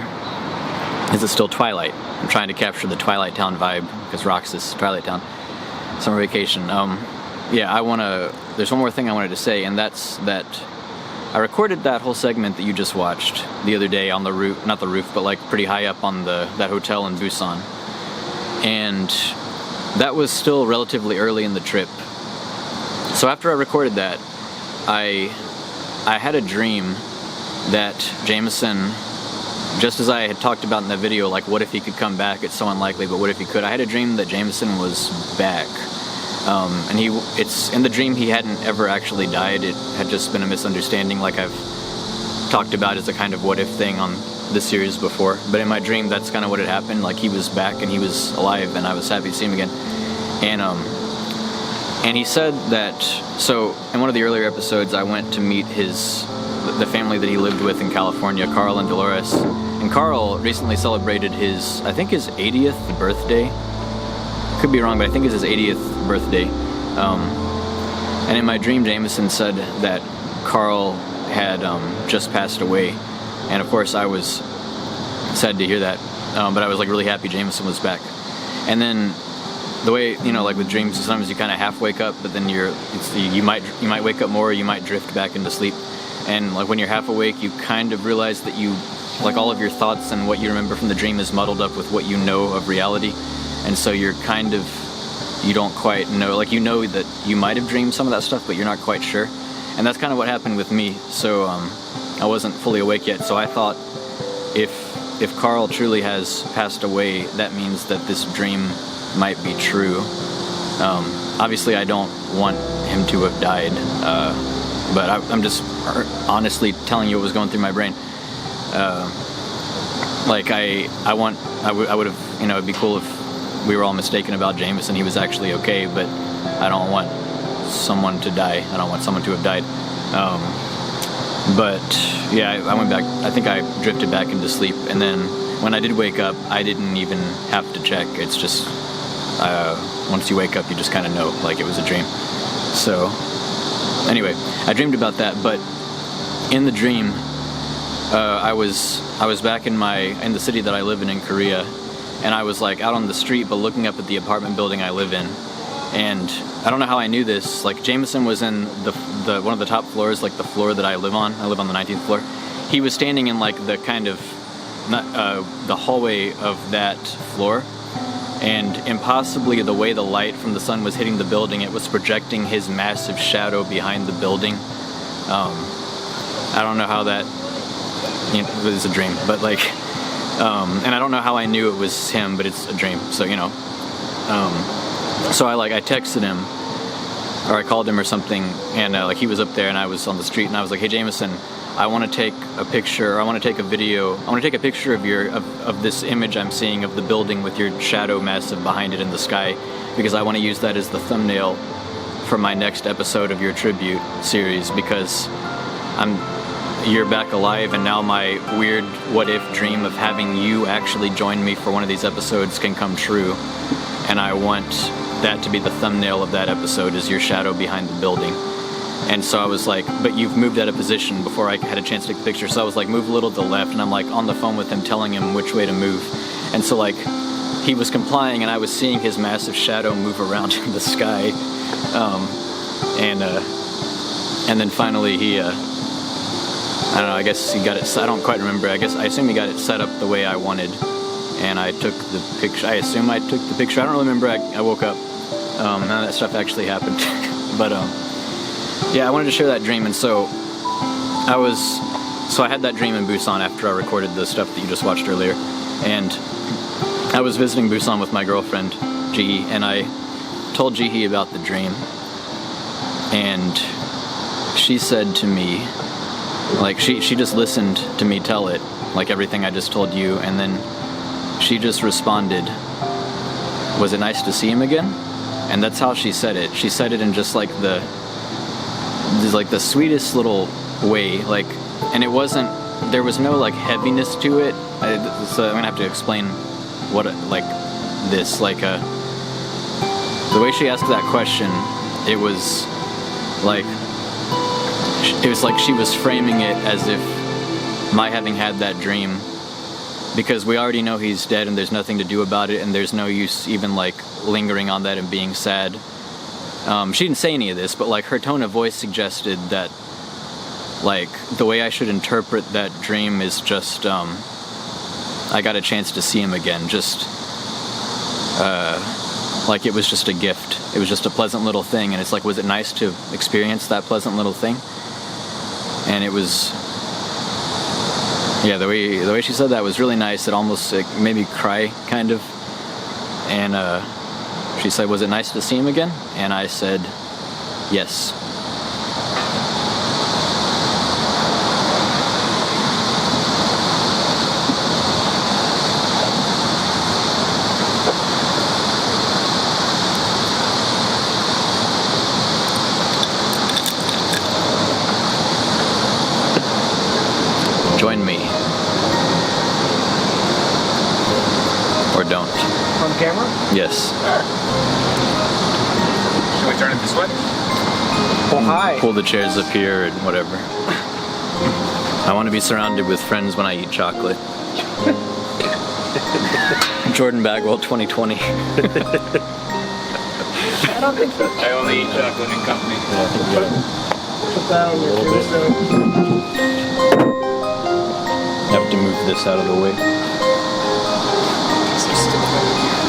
is it's still twilight. I'm trying to capture the Twilight Town vibe, because Roxas, Twilight Town, summer vacation. Yeah, there's one more thing I wanted to say, and that's that I recorded that whole segment that you just watched the other day on the roof, not the roof, but like pretty high up on that hotel in Busan. And that was still relatively early in the trip. So after I recorded that, I had a dream that Jamison, just as I had talked about in that video, like what if he could come back? It's so unlikely, but what if he could? I had a dream that Jamison was back. And it's in the dream he hadn't ever actually died. It had just been a misunderstanding, like I've talked about as a kind of what if thing on this series before. But in my dream, that's kind of what had happened. Like he was back and he was alive, and I was happy to see him again. And he said that. So in one of the earlier episodes, I went to meet the family that he lived with in California, Carl and Dolores. And Carl recently celebrated his 80th birthday. Could be wrong, but I think it's his 80th birthday. And in my dream, Jamison said that Carl had just passed away. And of course, I was sad to hear that. But I was like really happy Jamison was back. And then the way, like with dreams, sometimes you kind of half wake up, but then you might wake up more, or you might drift back into sleep. And like when you're half awake, you kind of realize that like all of your thoughts and what you remember from the dream is muddled up with what you know of reality. And so you don't quite know, like you know that you might have dreamed some of that stuff, but you're not quite sure. And that's kind of what happened with me. So I wasn't fully awake yet. So I thought if Carl truly has passed away, that means that this dream might be true. Obviously I don't want him to have died, but I'm just honestly telling you what was going through my brain. Like I would have, it'd be cool if we were all mistaken about Jamison. He was actually okay, but I don't want someone to die. I don't want someone to have died. But yeah, I went back. I think I drifted back into sleep, and then when I did wake up, I didn't even have to check. It's just once you wake up, you just kind of know, like it was a dream. So anyway, I dreamed about that, but in the dream, I was back in the city that I live in Korea. And I was like out on the street, but looking up at the apartment building I live in. And I don't know how I knew this. Like Jamison was in the one of the top floors, like the floor that I live on. I live on the 19th floor. He was standing in like the kind of the hallway of that floor. And impossibly, the way the light from the sun was hitting the building, it was projecting his massive shadow behind the building. I don't know how that. It was a dream, but like. And I don't know how I knew it was him, but it's a dream, so so I texted him, or I called him or something, and like he was up there and I was on the street, and I was like, hey Jamison, I want to take a picture, or I want to take a video, I want to take a picture of this image I'm seeing of the building with your shadow massive behind it in the sky, because I want to use that as the thumbnail for my next episode of your tribute series, because you're back alive, and now my weird what-if dream of having you actually join me for one of these episodes can come true. And I want that to be the thumbnail of that episode, is your shadow behind the building. And so I was like, but you've moved out of position before I had a chance to take the picture. So I was like, move a little to the left, and I'm like on the phone with him telling him which way to move. And so like he was complying, and I was seeing his massive shadow move around in the sky. And then finally he I don't know, I guess he got it, I don't quite remember. I assume he got it set up the way I wanted. And I took the picture, I assume I took the picture. I don't really remember, I woke up. None of that stuff actually happened. But yeah, I wanted to share that dream. And so I had that dream in Busan after I recorded the stuff that you just watched earlier. And I was visiting Busan with my girlfriend, Jihi, and I told Jihi about the dream. And she said to me, like, she just listened to me tell it, like everything I just told you, and then she just responded, "Was it nice to see him again?" And that's how she said it. She said it in just like the sweetest little way, like, and it wasn't, there was no like heaviness to it. So I'm gonna have to explain what the way she asked that question, it was like she was framing it as if my having had that dream, because we already know he's dead and there's nothing to do about it, and there's no use even like lingering on that and being sad. She didn't say any of this, but like her tone of voice suggested that like the way I should interpret that dream is just I got a chance to see him again, just like it was just a gift. It was just a pleasant little thing, and it's like, was it nice to experience that pleasant little thing? And it was, yeah, the way she said that was really nice. It almost made me cry, kind of. And she said, "Was it nice to see him again?" And I said, "Yes." Join me. Or don't. On camera? Yes. Should we turn it this way? Well, hi. Pull the chairs up here and whatever. I want to be surrounded with friends when I eat chocolate. Jordan Bagwell 2020. I don't think so. I only eat chocolate in company. Put that on your tombstone. Have to move this out of the way. I'm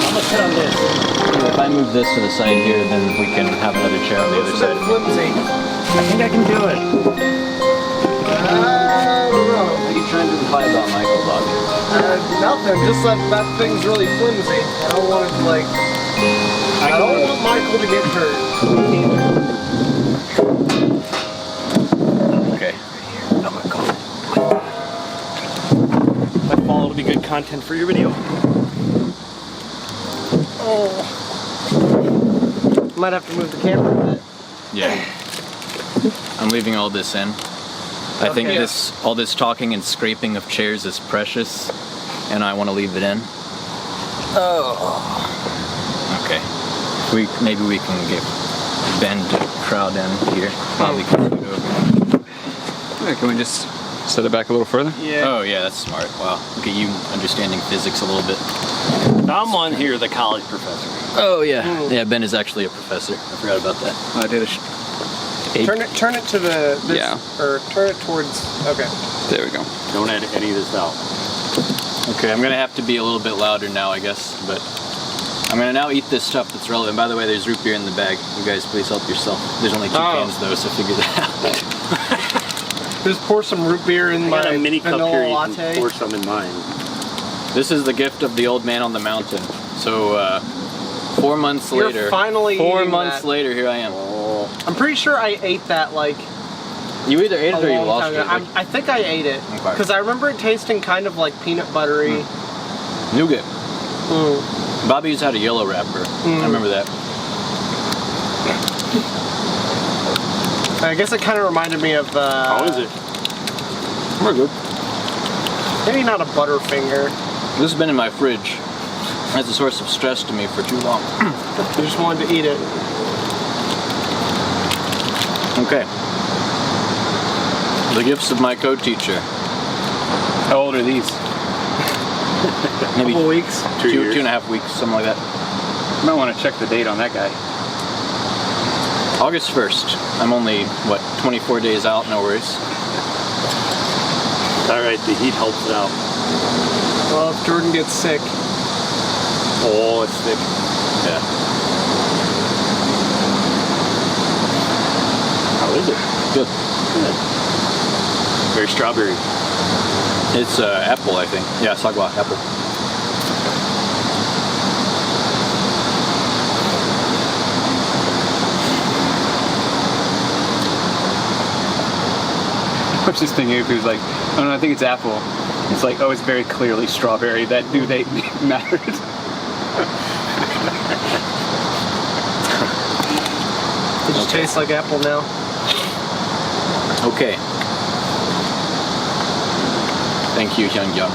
gonna sit on this. If I move this to the side here, then we can have another chair on the other side. Flimsy. I think I can do it. I don't know. What are you trying to imply about Michael, Bobby? Nothing. Just that thing's really flimsy. I don't want it to like. I don't want Michael to get hurt. Okay. I'm gonna call it. That fall will be good content for your video. Oh. Might have to move the camera a bit. Yeah. I'm leaving all this in. I think all this talking and scraping of chairs is precious, and I want to leave it in. Oh. Okay. Maybe we can get Ben to crowd in here. Probably can scoot over. Yeah, can we just set it back a little further? Yeah. Oh yeah, that's smart. Wow. Look at you understanding physics a little bit. I'm on here, the college professor. Oh yeah. Yeah, Ben is actually a professor. I forgot about that. I did Turn it to the or turn it towards. Okay. There we go. Don't edit any of this out. Okay, I'm gonna have to be a little bit louder now, I guess, but I'm gonna now eat this stuff that's relevant. By the way, there's root beer in the bag. You guys please help yourself. There's only 2 cans though, so figure that out. Just pour some root beer in my mini cup here. You latte. can pour some in mine. This is the gift of the old man on the mountain. So 4 months later. Finally 4 months later, here I am. I'm pretty sure I ate that like. You either ate it or you lost it. I think I ate it because I remember it tasting kind of like peanut buttery. Nougat. Bobby's had a yellow wrapper. I remember that. I guess it kind of reminded me of. How is it? We're good. Maybe not a Butterfinger. This has been in my fridge as a source of stress to me for too long. I just wanted to eat it. Okay. The gifts of my co-teacher. How old are these? Maybe couple weeks. 2.5 weeks, something like that. You might want to check the date on that guy. August 1st. I'm only, 24 days out, no worries. alright, the heat helps it out. Well, if Jordan gets sick. Oh, it's thick. Yeah. How is it? Good. Good. Very strawberry. It's apple, I think. Yeah, sagwa, apple. I was just thinking if he was like, oh no, I think it's apple. It's like, oh, it's very clearly strawberry. That due date mattered. It just tastes like apple now. Okay. Thank you, Hyun.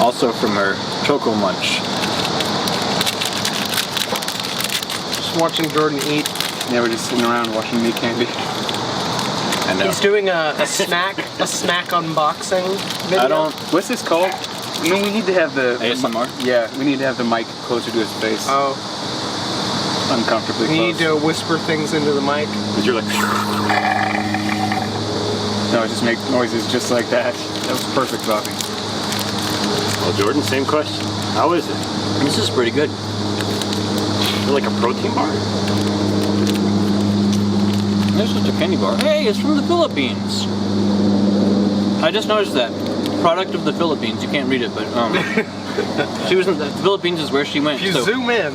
Also from her Choco Munch. Just watching Jordan eat. Yeah, we're just sitting around watching meat candy. I know. He's doing a snack unboxing video. What's this called? No, we need to have the ASMR? Yeah, we need to have the mic closer to his face. Oh. Uncomfortably You close. need to whisper things into the mic. Because you're like... No, just make noises just like that. That was perfect, Bobby. Well, Jordan, same question. How is it? This is pretty good. Is it like a protein bar? It's just a candy bar. Hey, it's from the Philippines. I just noticed that. Product of the Philippines. You can't read it, but she was in the Philippines is where she went. If you zoom in.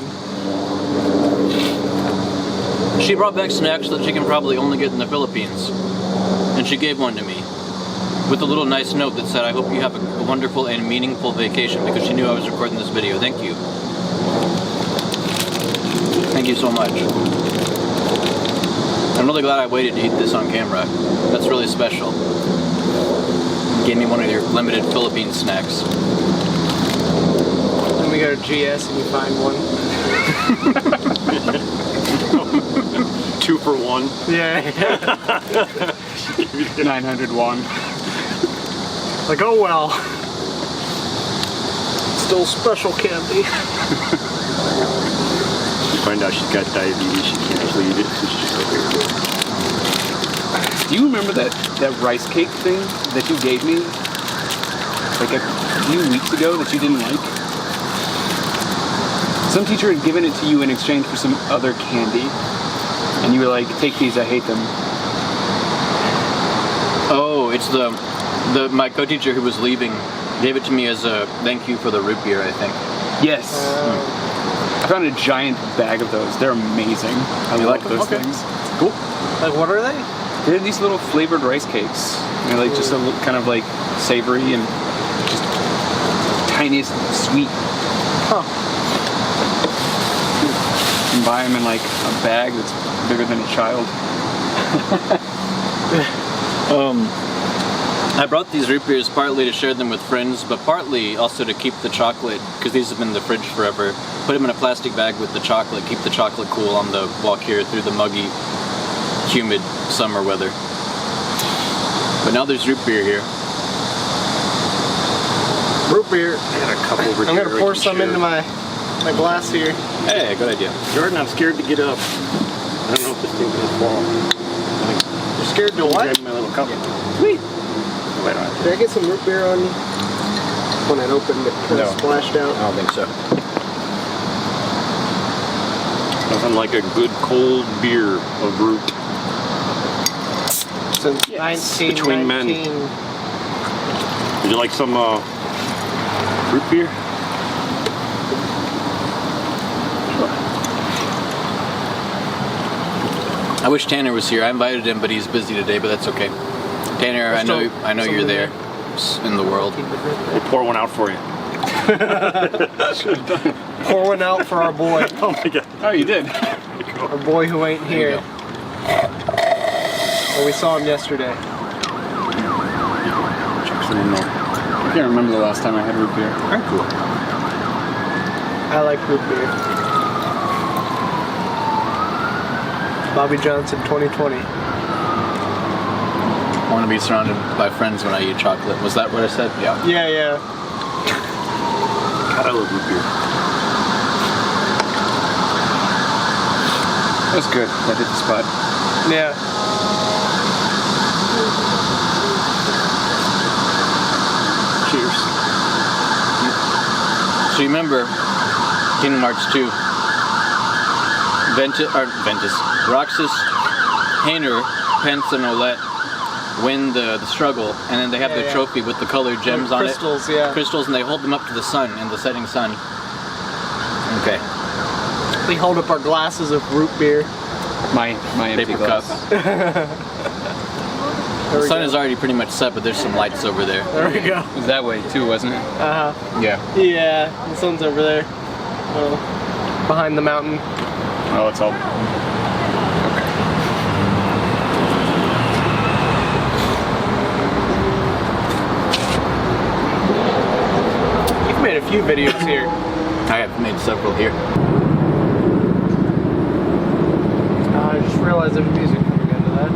She brought back snacks that she can probably only get in the Philippines. And she gave one to me. With a little nice note that said, I hope you have a wonderful and meaningful vacation, because she knew I was recording this video. Thank you. Thank you so much. I'm really glad I waited to eat this on camera. That's really special. Gave me one of your limited Philippine snacks. Then we go to GS and you find one. 2 for 1. Yeah. 901. Like, oh well. Still special candy. You find out she's got diabetes, she can't actually eat it, so she's just over here. Do you remember that rice cake thing that you gave me like a few weeks ago that you didn't like? Some teacher had given it to you in exchange for some other candy. And you were like, take these, I hate them. Oh, it's my co-teacher who was leaving gave it to me as a thank you for the root beer, I think. Yes. I found a giant bag of those. They're amazing. I love those things. Cool. Like, what are they? They're these little flavored rice cakes. They're like just a little, kind of like savory and just tiniest sweet. Huh. You can buy them in like a bag that's bigger than a child. I brought these root beers partly to share them with friends, but partly also to keep the chocolate, because these have been in the fridge forever. Put them in a plastic bag with the chocolate, keep the chocolate cool on the walk here through the muggy, humid summer weather. But now there's root beer here. Root beer. I got a couple root beer. I'm gonna pour some into my glass here. Hey, good idea. Jordan, I'm scared to get up. I don't know if this thing's gonna fall. You're scared to what? Grab my little cup. Sweet. Did I get some root beer on you? When it opened, it kind of splashed out. I don't think so. Nothing like a good cold beer of root. Since Between men. 1919. Would you like some root beer? I wish Tanner was here. I invited him, but he's busy today, but that's okay. Tanner, I know you're there in the world. We'll pour one out for you. Pour one out for our boy. Oh my god. Oh, you did? Our boy who ain't here. Well, we saw him yesterday. I can't remember the last time I had root beer. Very cool. I like root beer. Bobby Johnson 2020. I want to be surrounded by friends when I eat chocolate. Was that what I said? Yeah. Yeah. God, I love root beer. That was good. That hit the spot. Yeah. Cheers. So you remember Kingdom Hearts 2? Roxas, Xehanort, Pence, and Olette win the struggle, and then they have their trophy with the colored gems on crystals, it. yeah. Crystals, and they hold them up to the sun, in the setting sun. Okay. We hold up our glasses of root beer. My empty Paper glass. cup. The sun is already pretty much set, but there's some lights over there. There we go. It was that way too, wasn't it? Uh-huh. Yeah. Yeah, the sun's over there. Behind the mountain. Oh, it's all... You've made a few videos here. I have made several here. I just realized there's music coming into that.